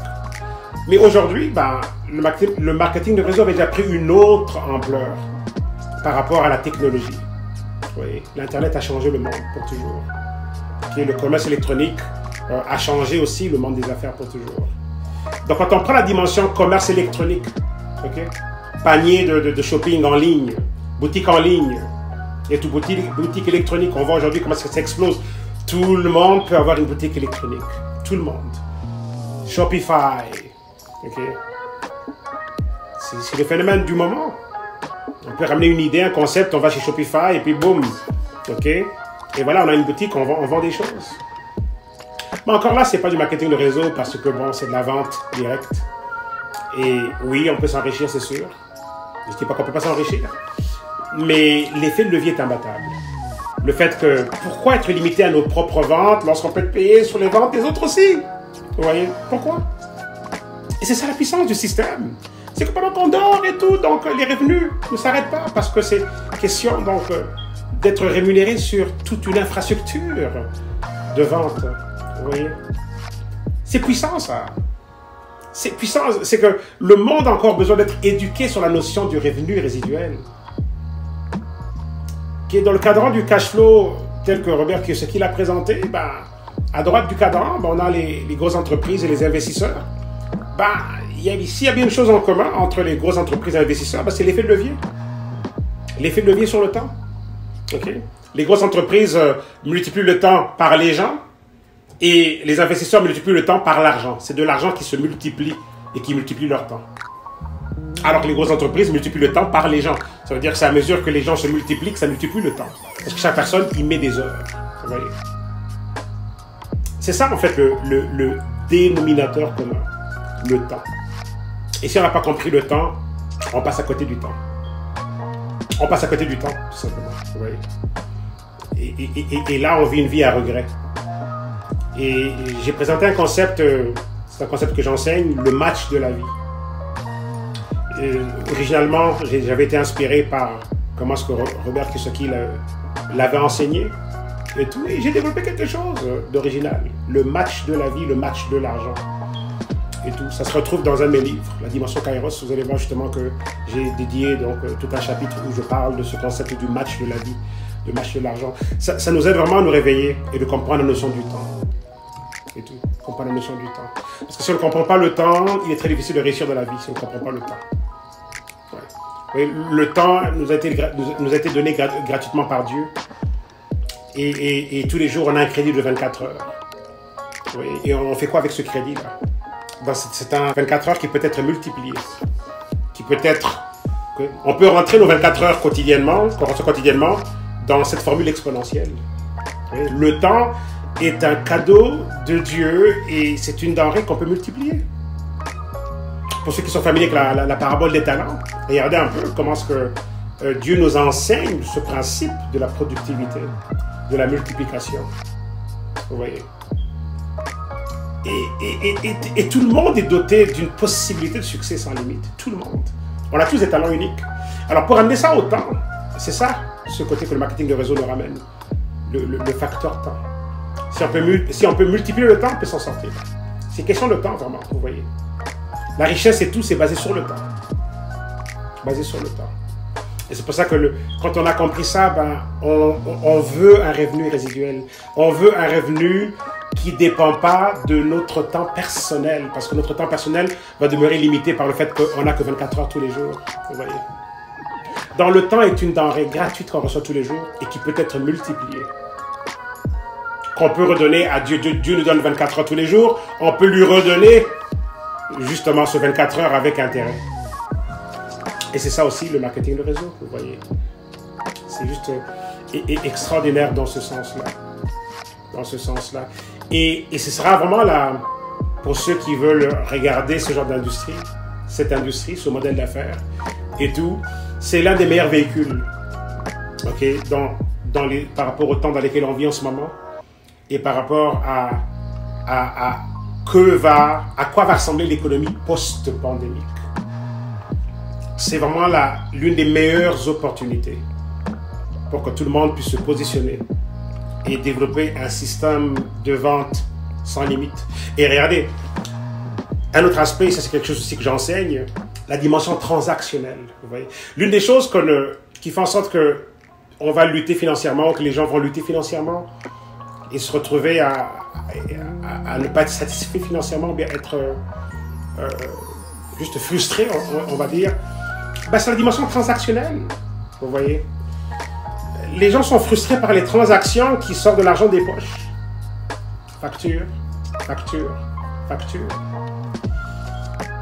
Mais aujourd'hui, ben, le marketing de réseau avait déjà pris une autre ampleur par rapport à la technologie. Oui, l'Internet a changé le monde pour toujours. Le commerce électronique a changé aussi le monde des affaires pour toujours. Donc quand on prend la dimension commerce électronique, panier de shopping en ligne, boutique en ligne, et tout boutique électronique, on voit aujourd'hui comment ça explose. Tout le monde peut avoir une boutique électronique. Tout le monde. Shopify. C'est le phénomène du moment. On peut ramener une idée, un concept, on va chez Shopify et puis boum. Et voilà, on a une boutique, on vend des choses. Mais encore là, c'est pas du marketing de réseau parce que bon, c'est de la vente directe. Et oui, on peut s'enrichir, c'est sûr. Je dis pas qu'on peut pas s'enrichir. Mais l'effet de levier est imbattable. Le fait que, pourquoi être limité à nos propres ventes lorsqu'on peut être payé sur les ventes des autres aussi? Vous voyez? Pourquoi? Et c'est ça la puissance du système. C'est que pendant qu'on dort et tout, donc les revenus ne s'arrêtent pas parce que c'est question donc d'être rémunéré sur toute une infrastructure de vente. Vous voyez? C'est puissant ça. C'est puissant. C'est que le monde a encore besoin d'être éduqué sur la notion du revenu résiduel. Qui est dans le cadran du cash flow tel que Robert Kiyosaki l'a présenté, ben, à droite du cadran, ben, on a les grosses entreprises et les investisseurs. Ben, s'il y a bien une chose en commun entre les grosses entreprises et les investisseurs, ben, c'est l'effet de levier. L'effet de levier sur le temps. Les grosses entreprises multiplient le temps par les gens et les investisseurs multiplient le temps par l'argent. C'est de l'argent qui se multiplie et qui multiplie leur temps. Alors que les grosses entreprises multiplient le temps par les gens. Ça veut dire que c'est à mesure que les gens se multiplient que ça multiplie le temps. Parce que chaque personne y met des heures. Vous voyez? C'est ça en fait le dénominateur commun. Le temps. Et si on n'a pas compris le temps, on passe à côté du temps. On passe à côté du temps, tout simplement. Vous voyez? Et là, on vit une vie à regret. Et j'ai présenté un concept, c'est un concept que j'enseigne, le match de la vie. Originalement, j'avais été inspiré par comment est-ce que Robert Kiyosaki l'avait enseigné et tout. Et j'ai développé quelque chose d'original. Le match de la vie, le match de l'argent. Et tout. Ça se retrouve dans un de mes livres, La Dimension Kairos. Vous allez voir justement que j'ai dédié donc, tout un chapitre où je parle de ce concept du match de la vie, du match de l'argent. Ça nous aide vraiment à nous réveiller et de comprendre la notion du temps. Et tout. Comprendre la notion du temps. Parce que si on ne comprend pas le temps, il est très difficile de réussir dans la vie si on ne comprend pas le temps. Ouais. Le temps nous a été donné gratuitement par Dieu. Et tous les jours, on a un crédit de 24 heures. Oui. Et on fait quoi avec ce crédit-là? C'est un 24 heures qui peut être multiplié. Qui peut être... On peut rentrer nos 24 heures quotidiennement dans cette formule exponentielle. Le temps est un cadeau de Dieu et c'est une denrée qu'on peut multiplier. Pour ceux qui sont familiers avec la parabole des talents, regardez un peu comment est-ce que Dieu nous enseigne ce principe de la productivité, de la multiplication. Vous voyez? Et tout le monde est doté d'une possibilité de succès sans limite. Tout le monde. On a tous des talents uniques. Alors pour amener ça au temps, c'est ça, ce côté que le marketing de réseau nous ramène. Le facteur temps. Si on peut multiplier le temps, on peut s'en sortir. C'est question de temps, vraiment, vous voyez. La richesse et tout, c'est basé sur le temps. basé sur le temps. Et c'est pour ça que quand on a compris ça, ben, on veut un revenu résiduel. On veut un revenu qui ne dépend pas de notre temps personnel, parce que notre temps personnel va demeurer limité par le fait qu'on n'a que 24 heures tous les jours. Vous voyez. Donc le temps est une denrée gratuite qu'on reçoit tous les jours et qui peut être multipliée. Qu'on peut redonner à Dieu. Dieu nous donne 24 heures tous les jours, on peut lui redonner justement ce 24 heures avec intérêt. Et c'est ça aussi le marketing de réseau, vous voyez. C'est juste extraordinaire dans ce sens-là. Dans ce sens-là. Et ce sera vraiment là, pour ceux qui veulent regarder ce genre d'industrie, cette industrie, ce modèle d'affaires et tout, c'est l'un des meilleurs véhicules, ok, par rapport au temps dans lequel on vit en ce moment et par rapport à quoi va ressembler l'économie post-pandémique. C'est vraiment l'une des meilleures opportunités pour que tout le monde puisse se positionner et développer un système de vente sans limite. Et regardez, un autre aspect, ça c'est quelque chose aussi que j'enseigne, la dimension transactionnelle. Vous voyez, l'une des choses qui fait en sorte que on va lutter financièrement, que les gens vont lutter financièrement et se retrouver à ne pas être satisfaits financièrement, ou bien être juste frustrés, on va dire, ben, c'est la dimension transactionnelle. Vous voyez, les gens sont frustrés par les transactions qui sortent de l'argent des poches. Facture, facture, facture.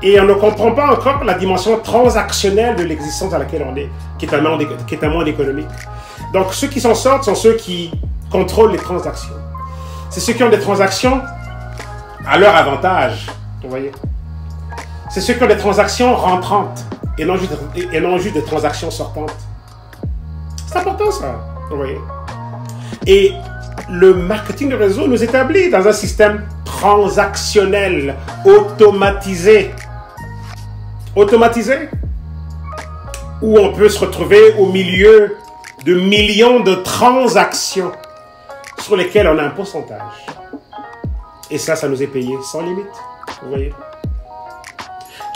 Et on ne comprend pas encore la dimension transactionnelle de l'existence dans laquelle on est, qui est un monde économique. Donc ceux qui s'en sortent sont ceux qui contrôlent les transactions. C'est ceux qui ont des transactions à leur avantage, vous voyez. C'est ceux qui ont des transactions rentrantes et non juste des transactions sortantes. C'est important ça, vous voyez. Et le marketing de réseau nous établit dans un système transactionnel, automatisé, où on peut se retrouver au milieu de millions de transactions sur lesquelles on a un pourcentage. Et ça nous est payé sans limite, vous voyez.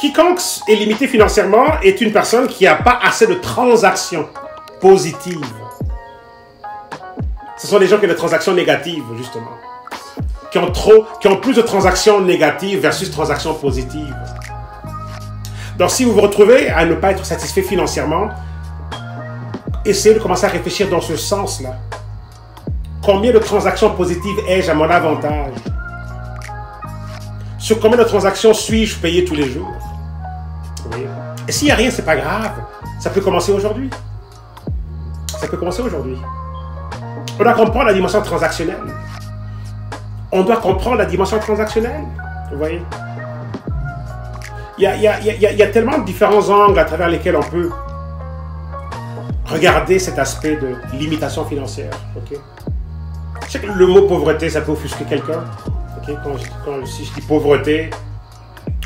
Quiconque est limité financièrement est une personne qui n'a pas assez de transactions positives. Ce sont des gens qui ont des transactions négatives, justement. Qui ont plus de transactions négatives versus transactions positives. Donc, si vous vous retrouvez à ne pas être satisfait financièrement, essayez de commencer à réfléchir dans ce sens-là. Combien de transactions positives ai-je à mon avantage? Sur combien de transactions suis-je payé tous les jours? Vous voyez? Et s'il n'y a rien, ce n'est pas grave. Ça peut commencer aujourd'hui. Ça peut commencer aujourd'hui. On doit comprendre la dimension transactionnelle. On doit comprendre la dimension transactionnelle. Vous voyez? Il y a tellement de différents angles à travers lesquels on peut regarder cet aspect de limitation financière. Okay? Je sais que le mot pauvreté, ça peut offusquer quelqu'un. Okay? Si je dis pauvreté,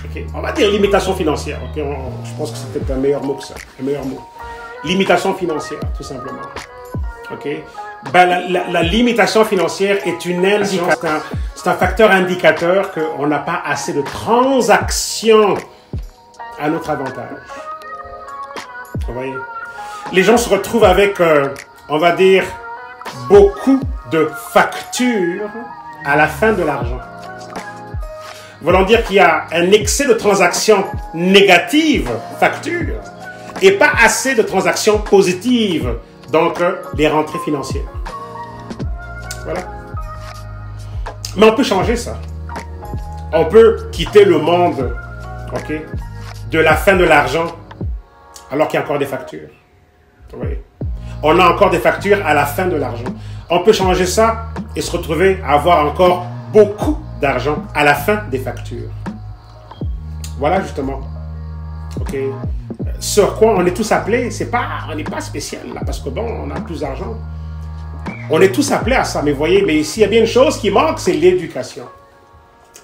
okay? On va dire limitation financière. Okay? Je pense que c'est peut-être un meilleur mot que ça. Un meilleur mot. Limitation financière, tout simplement. Okay? Ben, la limitation financière est une indication, c'est un facteur indicateur qu'on n'a pas assez de transactions à notre avantage. Vous voyez? Les gens se retrouvent avec, on va dire, beaucoup de factures à la fin de l'argent. Voulant dire qu'il y a un excès de transactions négatives, factures, et pas assez de transactions positives, donc les rentrées financières. Voilà. Mais on peut changer ça. On peut quitter le monde, ok, de la fin de l'argent, alors qu'il y a encore des factures. Vous voyez? On a encore des factures à la fin de l'argent. On peut changer ça et se retrouver à avoir encore beaucoup d'argent à la fin des factures. Voilà justement. Ok. Sur quoi on est tous appelés, on n'est pas spécial là, parce que bon, on a plus d'argent. On est tous appelés à ça, mais vous voyez, mais s'il y a bien une chose qui manque, c'est l'éducation.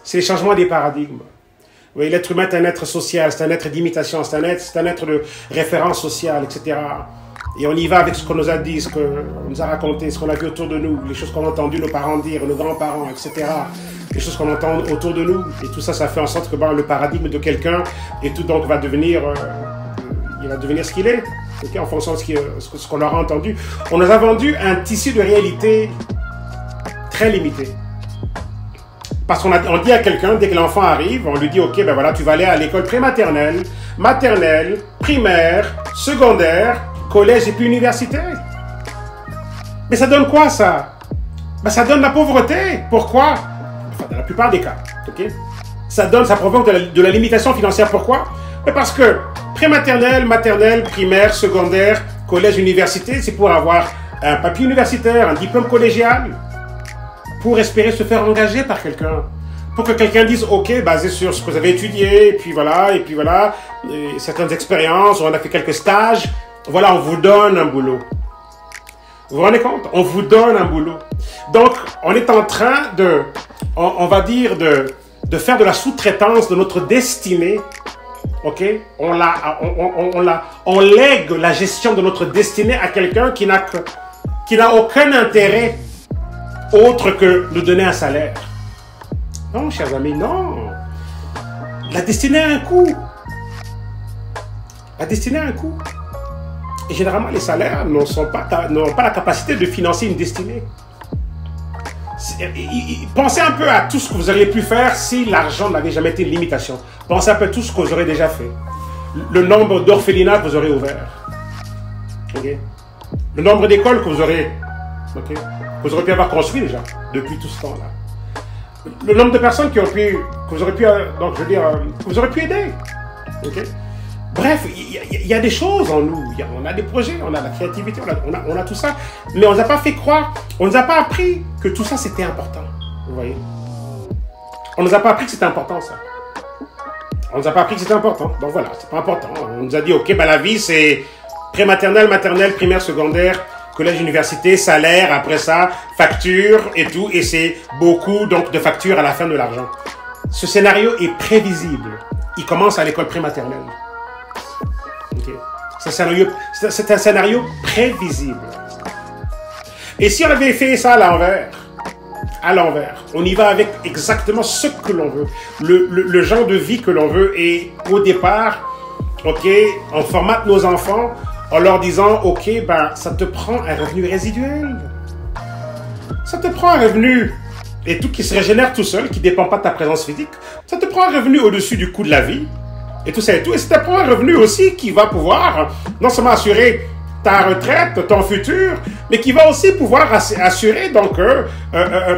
C'est le changement des paradigmes. Vous voyez, l'être humain est un être social, c'est un être d'imitation, c'est un être de référence sociale, etc. Et on y va avec ce qu'on nous a dit, ce qu'on nous a raconté, ce qu'on a vu autour de nous, les choses qu'on a entendu nos parents dire, nos grands-parents, etc. Les choses qu'on entend autour de nous. Et tout ça, ça fait en sorte que le paradigme de quelqu'un et tout donc va devenir... il va devenir ce qu'il est, okay, en fonction de ce qu'on aura entendu. On nous a vendu un tissu de réalité très limité. Parce qu'on dit à quelqu'un, dès que l'enfant arrive, on lui dit, ok, ben voilà, tu vas aller à l'école prématernelle, maternelle, primaire, secondaire, collège et puis universitaire. Mais ça donne quoi, ça? Ben, ça donne la pauvreté. Pourquoi? Enfin, dans la plupart des cas, ok? Ça provoque de la limitation financière. Pourquoi? Ben parce que prématernelle, maternelle, primaire, secondaire, collège, université, c'est pour avoir un papier universitaire, un diplôme collégial, pour espérer se faire engager par quelqu'un. Pour que quelqu'un dise, ok, basé sur ce que vous avez étudié, et puis voilà, et certaines expériences, on a fait quelques stages, voilà, on vous donne un boulot. Vous vous rendez compte? On vous donne un boulot. Donc, on est en train de, on va dire, de faire de la sous-traitance de notre destinée. Ok? On lègue la gestion de notre destinée à quelqu'un qui n'a aucun intérêt autre que de donner un salaire. Non, chers amis, non. La destinée a un coût. La destinée a un coût. Et généralement, les salaires n'ont pas la capacité de financer une destinée. Pensez un peu à tout ce que vous auriez pu faire si l'argent n'avait jamais été une limitation. Pensez un peu à tout ce que vous aurez déjà fait. Le nombre d'orphelinats que vous aurez ouverts. Okay? Le nombre d'écoles que vous aurez, okay, que vous aurez pu avoir construit déjà depuis tout ce temps-là. Le nombre de personnes que vous aurez pu, donc je veux dire, que vous aurez pu aider. Okay? Bref, il y a des choses en nous, on a des projets, on a la créativité, on a tout ça, mais on ne nous a pas fait croire, on ne nous a pas appris que tout ça c'était important, vous voyez. On ne nous a pas appris que c'était important ça. On ne nous a pas appris que c'était important, donc voilà, c'est pas important. On nous a dit, ok, ben la vie c'est prématernelle, maternelle, primaire, secondaire, collège, université, salaire, après ça, facture et tout, et c'est beaucoup donc de factures à la fin de l'argent. Ce scénario est prévisible, il commence à l'école prématernelle. C'est un scénario prévisible. Et si on avait fait ça à l'envers, on y va avec exactement ce que l'on veut, le genre de vie que l'on veut, et au départ, ok, on formate nos enfants en leur disant, ok, ben, ça te prend un revenu résiduel. Ça te prend un revenu, et tout qui se régénère tout seul, qui ne dépend pas de ta présence physique. Ça te prend un revenu au-dessus du coût de la vie. Et tout ça et tout. Et c'est un revenu aussi qui va pouvoir non seulement assurer ta retraite, ton futur, mais qui va aussi pouvoir assurer donc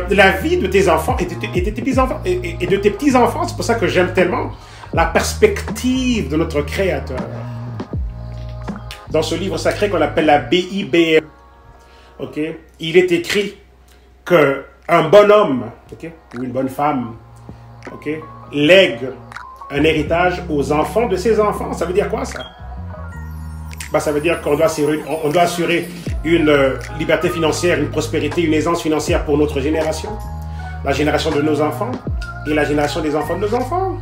la vie de tes enfants et de tes petits-enfants. Et de tes petits-enfants. C'est pour ça que j'aime tellement la perspective de notre Créateur. Dans ce livre sacré qu'on appelle la Bible, okay, il est écrit qu'un bon homme, okay, ou une bonne femme, okay, lègue un héritage aux enfants de ses enfants. Ça veut dire quoi, ça? Ben, ça veut dire qu'on doit assurer une liberté financière, une prospérité, une aisance financière pour notre génération, la génération de nos enfants et la génération des enfants de nos enfants.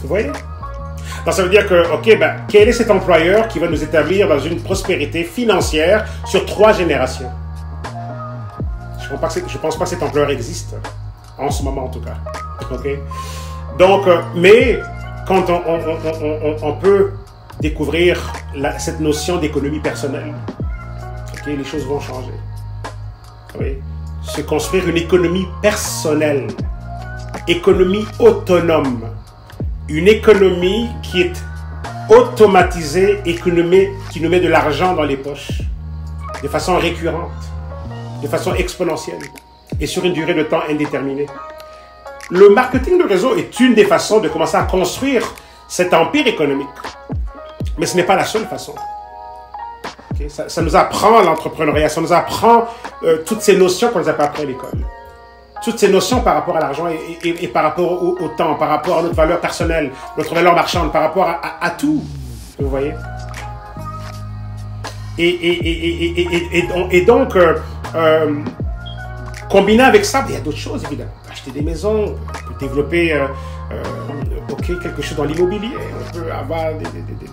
Vous voyez? Donc, ça veut dire que, ok, ben, quel est cet employeur qui va nous établir dans une prospérité financière sur 3 générations? Je ne pense pas que cet employeur existe, en ce moment en tout cas. Ok? Donc, mais quand on peut découvrir cette notion d'économie personnelle, okay, les choses vont changer. Oui. Se construire une économie personnelle, économie autonome, une économie qui est automatisée et qui nous met de l'argent dans les poches, de façon récurrente, de façon exponentielle et sur une durée de temps indéterminée. Le marketing de réseau est une des façons de commencer à construire cet empire économique. Mais ce n'est pas la seule façon. Okay? Ça nous apprend l'entrepreneuriat, ça nous apprend toutes ces notions qu'on ne nous a pas appris à l'école. Toutes ces notions par rapport à l'argent et par rapport au temps, par rapport à notre valeur personnelle, notre valeur marchande, par rapport à tout. Vous voyez? Et donc, combiné avec ça, il y a d'autres choses évidemment. Acheter des maisons, on peut développer quelque chose dans l'immobilier, on peut avoir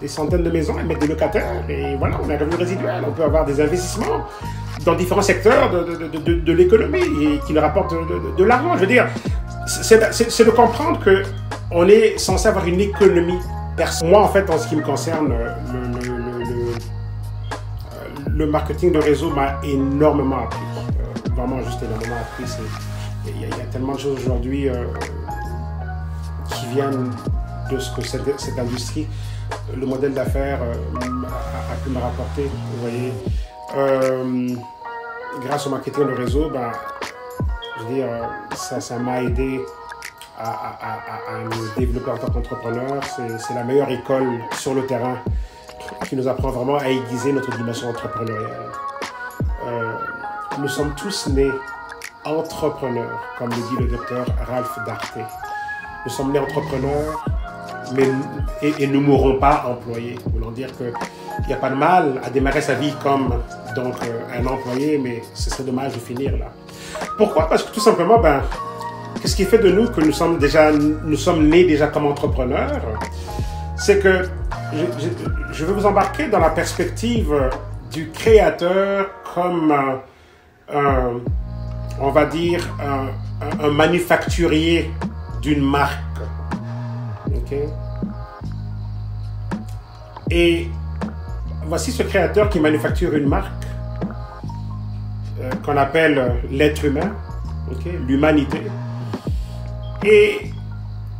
des centaines de maisons et mettre des locataires, et voilà, on a un revenu résiduel, on peut avoir des investissements dans différents secteurs de l'économie et qui nous rapportent de l'argent. Je veux dire, c'est de comprendre qu'on est censé avoir une économie Moi, en fait, en ce qui me concerne, le marketing de réseau m'a énormément appris. Vraiment, juste énormément appris. Il y a tellement de choses aujourd'hui qui viennent de ce que cette industrie, le modèle d'affaires a pu me rapporter. Vous voyez, grâce au marketing de réseau, ben, je veux dire, ça m'a aidé à me développer en tant qu'entrepreneur. C'est la meilleure école sur le terrain qui nous apprend vraiment à aiguiser notre dimension entrepreneuriale. Nous sommes tous nés entrepreneurs, comme le dit le docteur Ralph Darté. Nous sommes nés entrepreneurs, et ne mourrons pas employés. Voulant dire qu'il n'y a pas de mal à démarrer sa vie comme donc, un employé, mais ce serait dommage de finir là. Pourquoi? Parce que tout simplement, ben, qu'est-ce qui fait de nous que nous sommes nés déjà comme entrepreneurs? C'est que je veux vous embarquer dans la perspective du créateur comme, on va dire, un manufacturier d'une marque. Okay? Et voici ce créateur qui manufacture une marque qu'on appelle l'être humain, okay? L'humanité. Et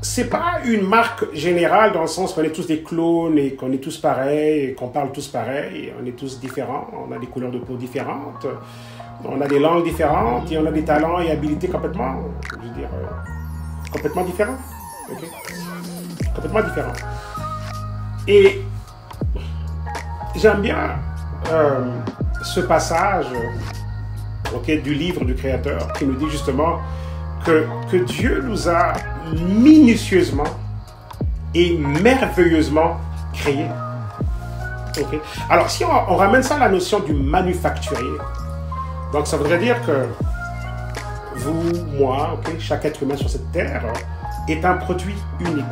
c'est pas une marque générale dans le sens qu'on est tous des clones et qu'on est tous pareils, et qu'on parle tous pareil, on est tous différents, on a des couleurs de peau différentes, on a des langues différentes et on a des talents et habilités complètement, je veux dire, complètement différents. Okay? Complètement différents. Et j'aime bien ce passage du livre du Créateur qui nous dit justement que Dieu nous a minutieusement et merveilleusement créés. Okay? Alors, si on ramène ça à la notion du manufacturier, donc ça voudrait dire que vous, moi, okay, chaque être humain sur cette terre est un produit unique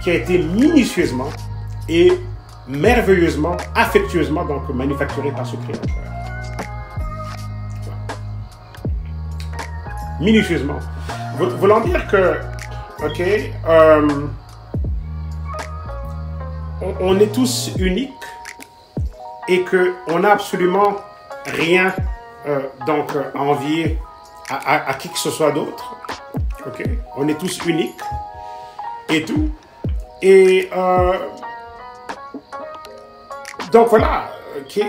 qui a été minutieusement et merveilleusement, affectueusement donc manufacturé par ce créateur. Minutieusement. Voulant dire que, ok, on est tous uniques et qu'on n'a absolument rien donc à envier à qui que ce soit d'autre. Ok, on est tous uniques et tout. Et donc voilà, okay.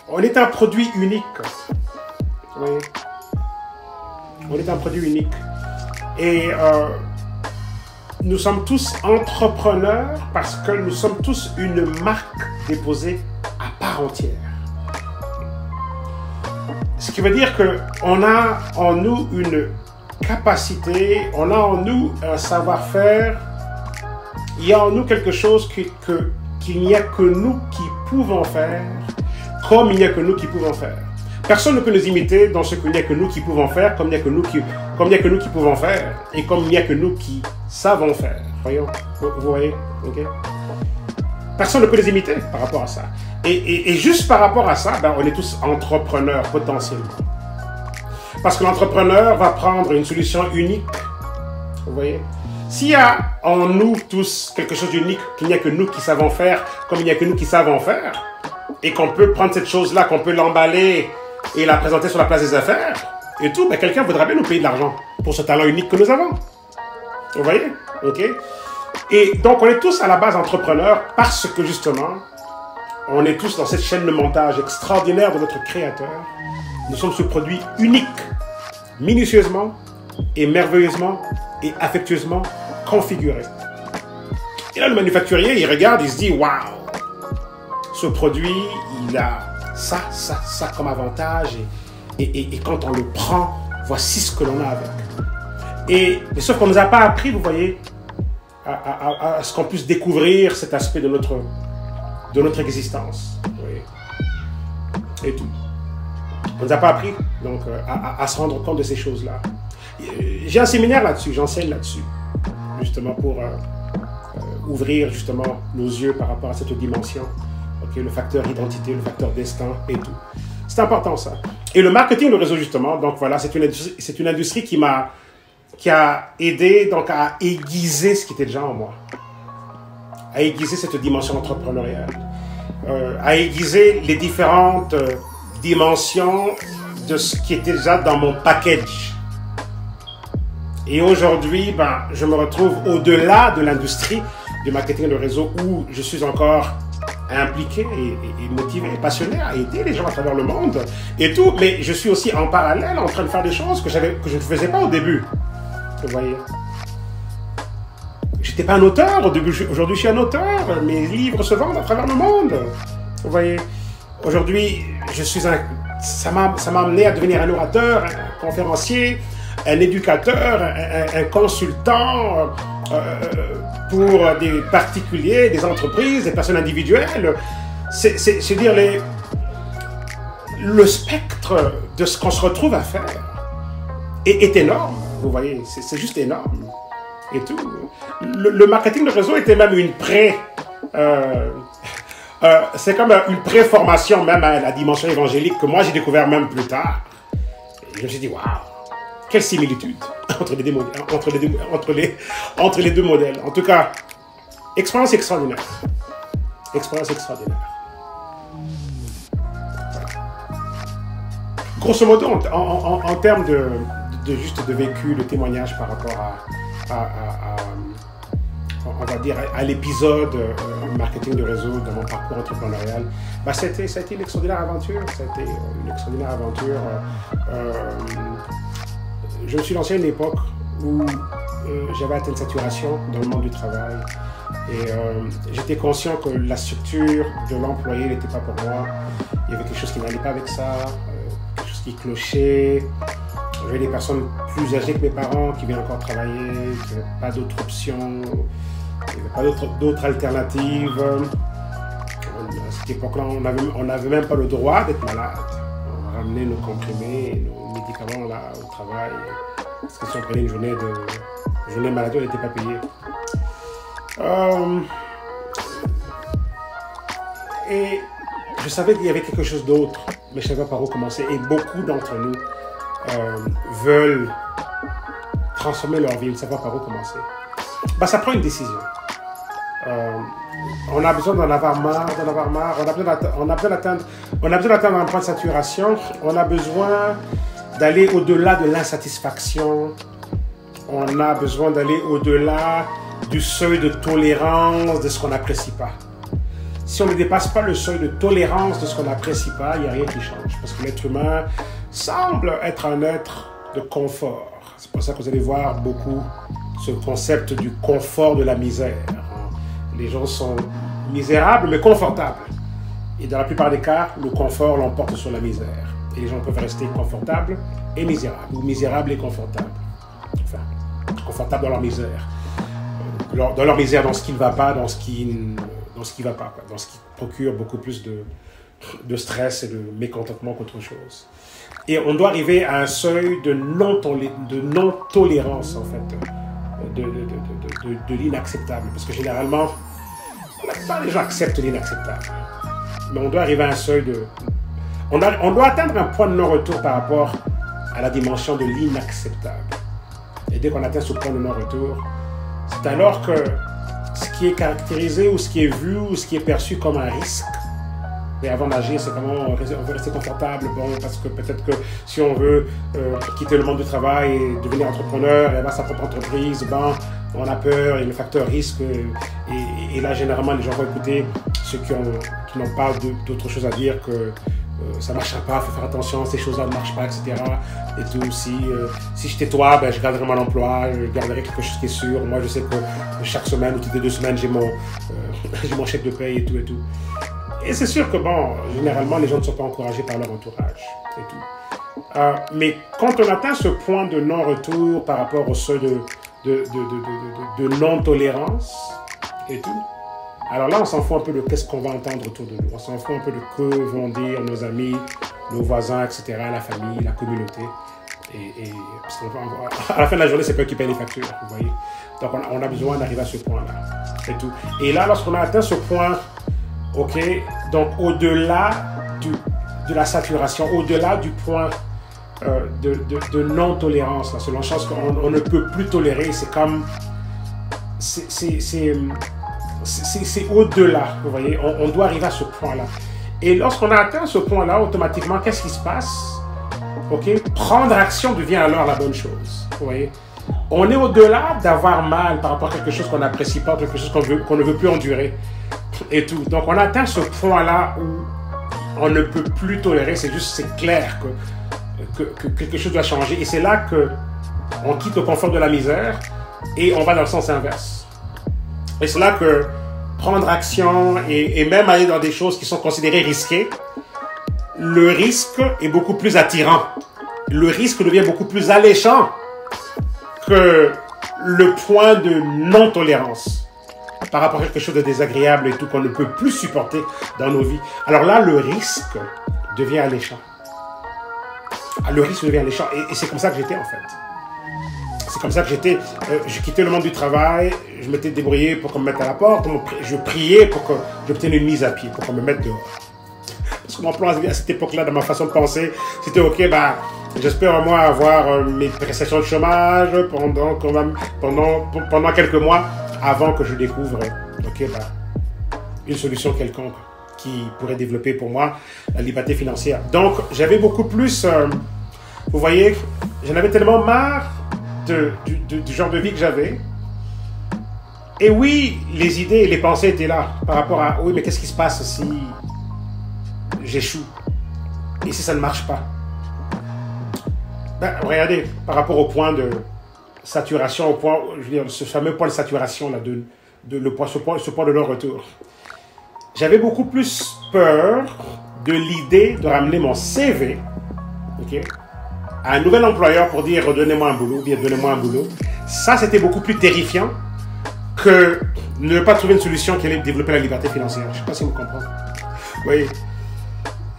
On est un produit unique. Oui. On est un produit unique. Et nous sommes tous entrepreneurs parce que nous sommes tous une marque déposée à part entière. Ce qui veut dire qu'on a en nous une capacité, on a en nous un savoir-faire, il y a en nous quelque chose qu'il n'y a que nous qui pouvons faire, comme il n'y a que nous qui pouvons faire. Personne ne peut nous imiter dans ce qu'il n'y a que nous qui pouvons faire, comme il n'y a que nous qui pouvons faire, et comme il n'y a que nous qui savons faire. Voyons, vous voyez, ok? Personne ne peut les imiter par rapport à ça. Et juste par rapport à ça, ben, on est tous entrepreneurs potentiellement. Parce que l'entrepreneur va prendre une solution unique. Vous voyez? S'il y a en nous tous quelque chose d'unique, qu'il n'y a que nous qui savons faire, comme il n'y a que nous qui savons faire, et qu'on peut prendre cette chose-là, qu'on peut l'emballer et la présenter sur la place des affaires, et tout, ben, quelqu'un voudra bien nous payer de l'argent pour ce talent unique que nous avons. Vous voyez? Ok? Et donc, on est tous à la base entrepreneurs parce que justement, on est tous dans cette chaîne de montage extraordinaire de notre Créateur. Nous sommes ce produit unique, minutieusement et merveilleusement et affectueusement configuré. Et là, le manufacturier, il regarde, il se dit, waouh, ce produit, il a ça comme avantage et quand on le prend, voici ce que l'on a avec. Mais sauf qu'on ne nous a pas appris, vous voyez, à ce qu'on puisse découvrir cet aspect de notre existence. Vous voyez. Et tout. On ne nous a pas appris donc, à se rendre compte de ces choses-là. J'ai un séminaire là-dessus, j'enseigne là-dessus, justement pour ouvrir justement nos yeux par rapport à cette dimension. Okay, le facteur identité, le facteur destin et tout. C'est important ça. Et le marketing, le réseau justement, donc voilà, c'est une industrie qui a aidé donc à aiguiser ce qui était déjà en moi. à aiguiser cette dimension entrepreneuriale, à aiguiser les différentes dimensions de ce qui était déjà dans mon package. Et aujourd'hui, ben, je me retrouve au-delà de l'industrie du marketing de réseau où je suis encore impliqué et motivé et passionné à aider les gens à travers le monde et tout, mais je suis aussi en parallèle en train de faire des choses que je ne faisais pas au début. Vous voyez, j'étais pas un auteur au début, aujourd'hui je suis un auteur, mes livres se vendent à travers le monde. Vous voyez, aujourd'hui ça m'a amené à devenir un orateur, un conférencier, un éducateur, un consultant pour des particuliers, des entreprises, des personnes individuelles. C'est dire le spectre de ce qu'on se retrouve à faire est énorme. Vous voyez, c'est juste énorme. Et tout. Le marketing de réseau était même une c'est comme une pré-formation même à la dimension évangélique que moi j'ai découvert même plus tard. Et je me suis dit, waouh, quelle similitude entre les deux modèles. En tout cas, expérience extraordinaire. Expérience extraordinaire. Grosso modo, en termes de vécu, de témoignage par rapport on va dire, à l'épisode marketing de réseau dans mon parcours entrepreneurial, bah, ça a été une extraordinaire aventure. Je me suis lancé à une époque où j'avais atteint une saturation dans le monde du travail et j'étais conscient que la structure de l'employé n'était pas pour moi. Il y avait quelque chose qui n'allait pas avec ça, quelque chose qui clochait. J'avais des personnes plus âgées que mes parents qui venaient encore travailler, qui n'avaient pas d'autres options, il n'y avait pas d'autres alternatives. À cette époque-là, on n'avait même pas le droit d'être malade. On ramenait nos comprimés et nos médicaments là, au travail. Parce que si on prenait une journée maladie, on n'était pas payé. Et je savais qu'il y avait quelque chose d'autre, mais je ne savais pas par où commencer. Et beaucoup d'entre nous veulent transformer leur vie, ils ne savent pas par où commencer. Bah, ça prend une décision. On a besoin d'en avoir marre, on a besoin d'atteindre un point de saturation, on a besoin d'aller au-delà de l'insatisfaction, on a besoin d'aller au-delà du seuil de tolérance de ce qu'on n'apprécie pas. Si on ne dépasse pas le seuil de tolérance de ce qu'on n'apprécie pas, il n'y a rien qui change. Parce que l'être humain semble être un être de confort. C'est pour ça que vous allez voir beaucoup ce concept du confort de la misère. Les gens sont misérables mais confortables. Et dans la plupart des cas, le confort l'emporte sur la misère. Et les gens peuvent rester confortables et misérables, ou misérables et confortables. Enfin, confortables dans leur misère. Dans leur misère, dans ce qui ne va pas, dans ce qui va pas, quoi. Dans ce qui procure beaucoup plus de stress et de mécontentement qu'autre chose. Et on doit arriver à un seuil de non-tolérance, en fait, de l'inacceptable. Parce que généralement, la plupart des gens acceptent l'inacceptable. Mais on doit arriver à un seuil de... On doit atteindre un point de non-retour par rapport à la dimension de l'inacceptable. Et dès qu'on atteint ce point de non-retour, c'est alors que ce qui est caractérisé ou ce qui est vu ou ce qui est perçu comme un risque, et avant d'agir, c'est comment on veut rester confortable, bon, parce que peut-être que si on veut quitter le monde du travail et devenir entrepreneur et avoir sa propre entreprise, ben, on a peur, et le facteur risque, et là généralement les gens vont écouter ceux qui n'ont pas d'autre chose à dire que ça ne marchera pas, il faut faire attention, ces choses-là ne marchent pas, etc. Et tout, si j'étais toi, ben, je garderais mon emploi, je garderais quelque chose qui est sûr. Moi, je sais que chaque semaine ou toutes les 2 semaines, j'ai mon chèque de paye et tout et tout. Et c'est sûr que, bon, généralement, les gens ne sont pas encouragés par leur entourage et tout. Mais quand on atteint ce point de non-retour par rapport au seuil de non-tolérance et tout, alors là, on s'en fout un peu de qu'est-ce qu'on va entendre autour de nous. On s'en fout un peu de que vont dire nos amis, nos voisins, etc., la famille, la communauté. Parce qu'à la fin de la journée, c'est pas eux qui payent les factures, vous voyez. Donc, on a besoin d'arriver à ce point-là et tout. Et là, lorsqu'on a atteint ce point, ok, donc au-delà de la saturation, au-delà du point de non-tolérance, là, selon chose qu'on ne peut plus tolérer, c'est comme... c'est au-delà, vous voyez, on doit arriver à ce point-là. Et lorsqu'on a atteint ce point-là, automatiquement, qu'est-ce qui se passe? Ok, prendre action devient alors la bonne chose, vous voyez. On est au-delà d'avoir mal par rapport à quelque chose qu'on n'apprécie pas, quelque chose qu'on ne veut plus endurer et tout. Donc on atteint ce point-là où on ne peut plus tolérer, c'est clair que quelque chose doit changer. Et c'est là qu'on quitte le confort de la misère et on va dans le sens inverse. Et c'est là que prendre action et même aller dans des choses qui sont considérées risquées, le risque est beaucoup plus attirant. Le risque devient beaucoup plus alléchant que le point de non-tolérance par rapport à quelque chose de désagréable et tout qu'on ne peut plus supporter dans nos vies. Alors là, le risque devient alléchant. Le risque devient alléchant. Et c'est comme ça que j'étais en fait. C'est comme ça que j'étais. Je quittais le monde du travail, je m'étais débrouillé pour qu'on me mette à la porte, je priais pour que j'obtienne une mise à pied, pour qu'on me mette dehors. Parce que mon plan à cette époque-là, dans ma façon de penser, c'était ok, j'espère au moins avoir mes prestations de chômage pendant quelques mois avant que je découvre une solution quelconque qui pourrait développer pour moi la liberté financière. Donc, j'avais beaucoup plus, vous voyez, j'en avais tellement marre du genre de vie que j'avais. Et oui, les idées et les pensées étaient là par rapport à, oui, mais qu'est-ce qui se passe si j'échoue? Et si ça ne marche pas? Regardez, par rapport au point de saturation, je veux dire, ce fameux point de saturation, là, ce point de non-retour. J'avais beaucoup plus peur de l'idée de ramener mon CV, à un nouvel employeur pour dire redonnez-moi un boulot, bien donnez-moi un boulot. Ça, c'était beaucoup plus terrifiant que ne pas trouver une solution qui allait développer la liberté financière. Je ne sais pas si vous comprenez. Oui.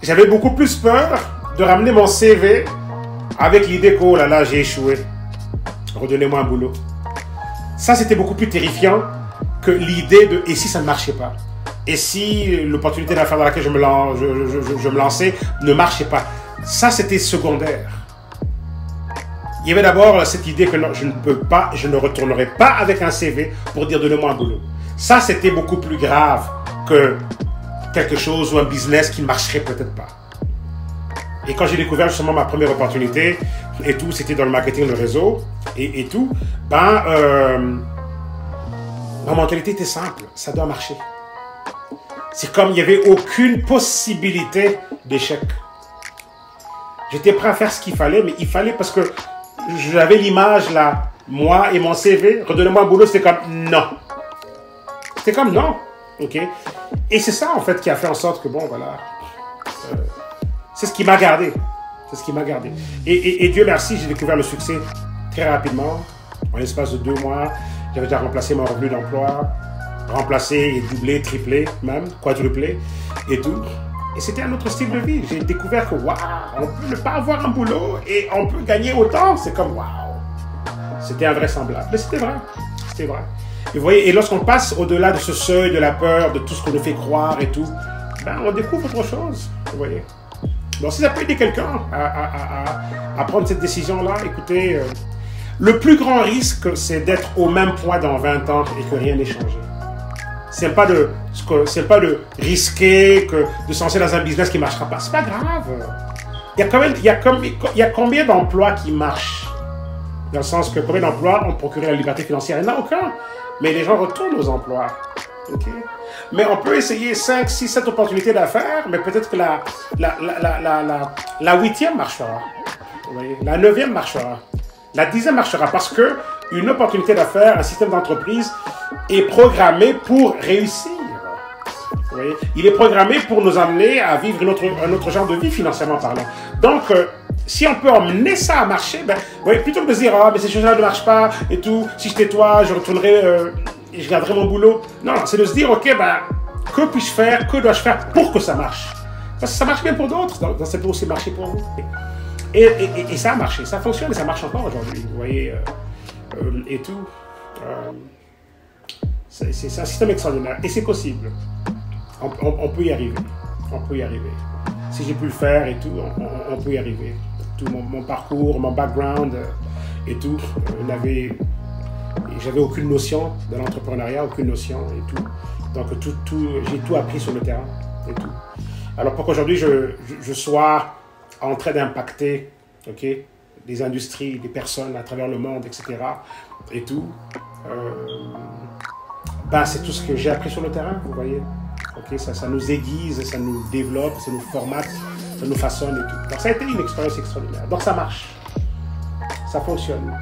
J'avais beaucoup plus peur de ramener mon CV avec l'idée que, oh là là, j'ai échoué. Redonnez-moi un boulot. Ça, c'était beaucoup plus terrifiant que l'idée de « et si ça ne marchait pas? Et si l'opportunité d'affaires dans laquelle je me lançais ne marchait pas ?» Ça, c'était secondaire. Il y avait d'abord cette idée que non, je ne peux pas, je ne retournerai pas avec un CV pour dire « donnez-moi un boulot ». Ça, c'était beaucoup plus grave que quelque chose ou un business qui ne marcherait peut-être pas. Et quand j'ai découvert justement ma première opportunité et tout, c'était dans le marketing, le réseau et tout, ma mentalité était simple, ça doit marcher. C'est comme il n'y avait aucune possibilité d'échec. J'étais prêt à faire ce qu'il fallait, mais il fallait parce que j'avais l'image là, moi et mon CV, redonnez-moi un boulot, c'était comme non. C'était comme non, ok? Et c'est ça en fait qui a fait en sorte que bon, voilà, c'est ce qui m'a gardé. C'est ce qui m'a gardé. Et Dieu merci, j'ai découvert le succès très rapidement. En l'espace de 2 mois, j'avais déjà remplacé mon revenu d'emploi, remplacé et doublé, triplé même, quadruplé et tout. Et c'était un autre style de vie. J'ai découvert que waouh, on peut ne pas avoir un boulot et on peut gagner autant. C'est comme waouh. C'était invraisemblable. Mais c'était vrai. C'était vrai. Et vous voyez, et lorsqu'on passe au-delà de ce seuil, de la peur, de tout ce qu'on nous fait croire et tout, on découvre autre chose. Vous voyez. Donc si ça peut aider quelqu'un à prendre cette décision-là, écoutez, le plus grand risque, c'est d'être au même point dans 20 ans et que rien n'ait changé. C'est pas de risquer de se lancer dans un business qui ne marchera pas. C'est pas grave. Il y a combien d'emplois qui marchent? Dans le sens que combien d'emplois ont procuré la liberté financière? Il n'y en a aucun. Mais les gens retournent aux emplois. Okay? Mais on peut essayer 5, 6, 7 opportunités d'affaires, mais peut-être que la 8e marchera. Vous voyez? La 9e marchera. La 10e marchera parce que une opportunité d'affaires, un système d'entreprise est programmé pour réussir. Vous voyez? Il est programmé pour nous amener à vivre un autre genre de vie financièrement parlant. Donc, si on peut emmener ça à marcher, vous voyez, plutôt que de se dire « Ah, mais ces choses-là ne marchent pas et tout, si j'étais toi, je retournerais et je garderais mon boulot. » Non, c'est de se dire « Ok, que puis-je faire, que dois-je faire pour que ça marche ?» Parce que ça marche bien pour d'autres, donc ça peut aussi marcher pour vous. Et ça a marché, ça fonctionne et ça marche encore aujourd'hui, vous voyez, et tout. C'est un système extraordinaire et c'est possible. On peut y arriver, on peut y arriver. Si j'ai pu le faire et tout, on peut y arriver. Tout mon parcours, mon background et tout, j'avais aucune notion de l'entrepreneuriat, aucune notion et tout. Donc j'ai tout appris sur le terrain et tout. Alors pour qu'aujourd'hui je sois en train d'impacter, ok, des industries, des personnes à travers le monde, etc. et tout, ben c'est tout ce que j'ai appris sur le terrain, vous voyez. Ok, ça nous aiguise, ça nous développe, ça nous formate, ça nous façonne et tout. Donc ça a été une expérience extraordinaire. Donc ça marche, ça fonctionne,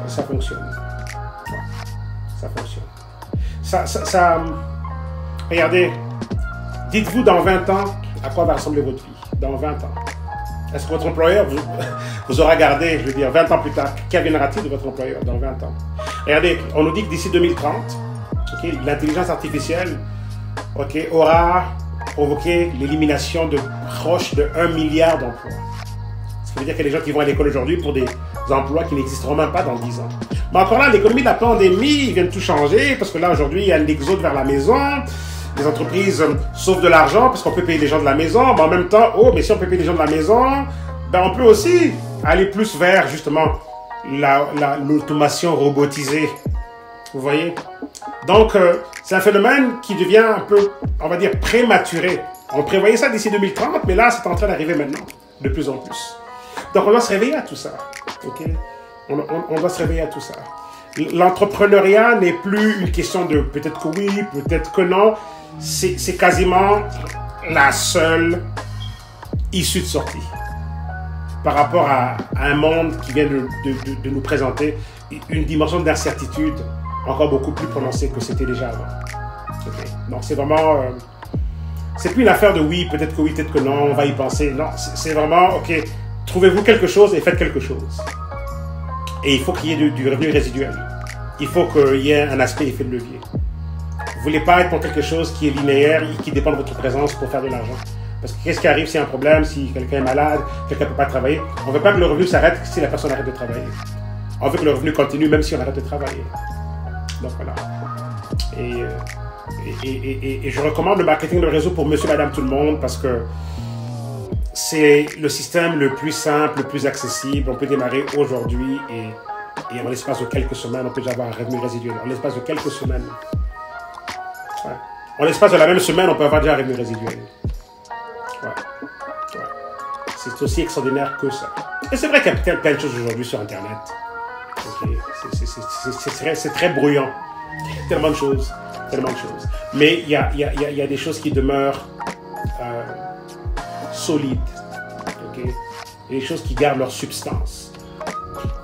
ça fonctionne, ça fonctionne. Regardez, dites-vous dans 20 ans à quoi va ressembler votre vie, dans 20 ans. Est-ce que votre employeur vous aura gardé, je veux dire, 20 ans plus tard, qu'adviendra-t-il de votre employeur dans 20 ans? Regardez, on nous dit que d'ici 2030, okay, l'intelligence artificielle, okay, aura provoqué l'élimination de proche de 1 milliard d'emplois. Ce qui veut dire qu'il y a des gens qui vont à l'école aujourd'hui pour des emplois qui n'existeront même pas dans 10 ans. Mais encore là, l'économie de la pandémie vient de tout changer, parce que là, aujourd'hui, il y a l'exode vers la maison. Les entreprises sauvent de l'argent parce qu'on peut payer les gens de la maison, mais en même temps, mais si on peut payer les gens de la maison, ben on peut aussi aller plus vers, justement, l'automation robotisée. Vous voyez? Donc, c'est un phénomène qui devient un peu, on va dire, prématuré. On prévoyait ça d'ici 2030, mais là, c'est en train d'arriver maintenant, de plus en plus. Donc, on doit se réveiller à tout ça. Okay? On doit se réveiller à tout ça. L'entrepreneuriat n'est plus une question de peut-être que oui, peut-être que non. C'est quasiment la seule issue de sortie par rapport à un monde qui vient de nous présenter une dimension d'incertitude encore beaucoup plus prononcée que c'était déjà avant. Okay. Donc c'est vraiment... c'est plus une affaire de oui, peut-être que non, on va y penser. Non, c'est vraiment, ok, trouvez-vous quelque chose et faites quelque chose. Et il faut qu'il y ait du revenu résiduel. Il faut qu'il y ait un aspect effet de levier. Vous ne voulez pas être pour quelque chose qui est linéaire et qui dépend de votre présence pour faire de l'argent. Parce que qu'est-ce qui arrive s'il y a un problème, si quelqu'un est malade, quelqu'un ne peut pas travailler? On ne veut pas que le revenu s'arrête si la personne arrête de travailler. On veut que le revenu continue même si on arrête de travailler. Donc voilà. Et je recommande le marketing de réseau pour monsieur, madame, tout le monde parce que c'est le système le plus simple, le plus accessible. On peut démarrer aujourd'hui et en l'espace de quelques semaines, on peut déjà avoir un revenu résiduel. En l'espace de quelques semaines. Ouais. En l'espace de la même semaine, on peut avoir déjà un revenu résiduel. Ouais. Ouais. C'est aussi extraordinaire que ça. Et c'est vrai qu'il y a plein de choses aujourd'hui sur Internet. Okay. C'est très bruyant. Tellement de choses. Tellement de choses. Mais il y a des choses qui demeurent solides. Okay. Il y a des choses qui gardent leur substance.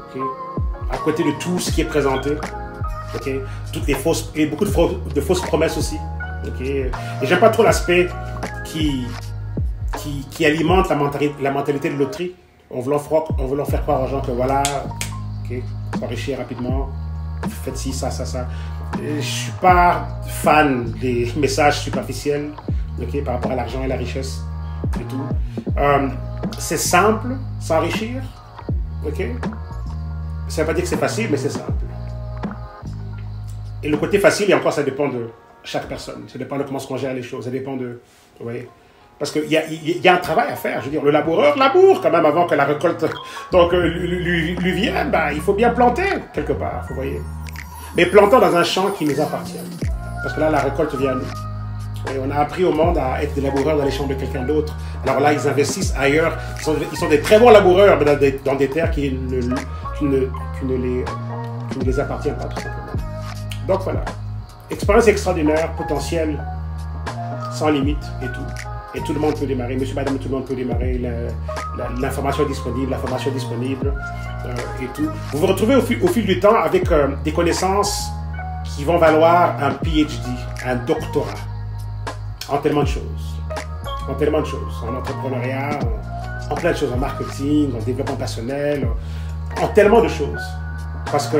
Okay. À côté de tout ce qui est présenté. Okay. Toutes les fausses, et beaucoup de fausses promesses aussi. Okay. Et j'aime pas trop l'aspect qui alimente la mentalité de loterie. On veut leur faire croire aux gens que voilà, okay, on va enrichir rapidement, faites ci, ça. Je ne suis pas fan des messages superficiels, okay, par rapport à l'argent et la richesse et tout. C'est simple, s'enrichir. Okay. Ça ne veut pas dire que c'est facile, mais c'est simple. Et le côté facile, et encore, ça dépend de chaque personne. Ça dépend de comment on gère les choses. Ça dépend de... Vous voyez? Parce qu'il y a un travail à faire. Je veux dire, le laboureur laboure quand même avant que la récolte donc, lui vienne. Ben, il faut bien planter quelque part, vous voyez. Mais plantons dans un champ qui nous appartient. Parce que là, la récolte vient à nous. Et on a appris au monde à être des laboureurs dans les champs de quelqu'un d'autre. Alors là, ils investissent ailleurs. Ils sont des très bons laboureurs, mais dans des terres qui ne les appartiennent pas, tout simplement. Donc voilà. Expérience extraordinaire, potentiel, sans limite et tout. Et tout le monde peut démarrer, monsieur, madame, tout le monde peut démarrer, l'information est disponible, la formation est disponible et tout. Vous vous retrouvez au fil du temps avec des connaissances qui vont valoir un PhD, un doctorat, en tellement de choses. En tellement de choses, en entrepreneuriat, en plein de choses, en marketing, en développement personnel, en tellement de choses. Parce que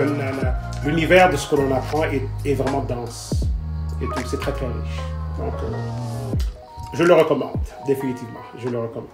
l'univers de ce que l'on apprend est vraiment dense et tout, c'est très très riche. Donc, je le recommande, définitivement, je le recommande.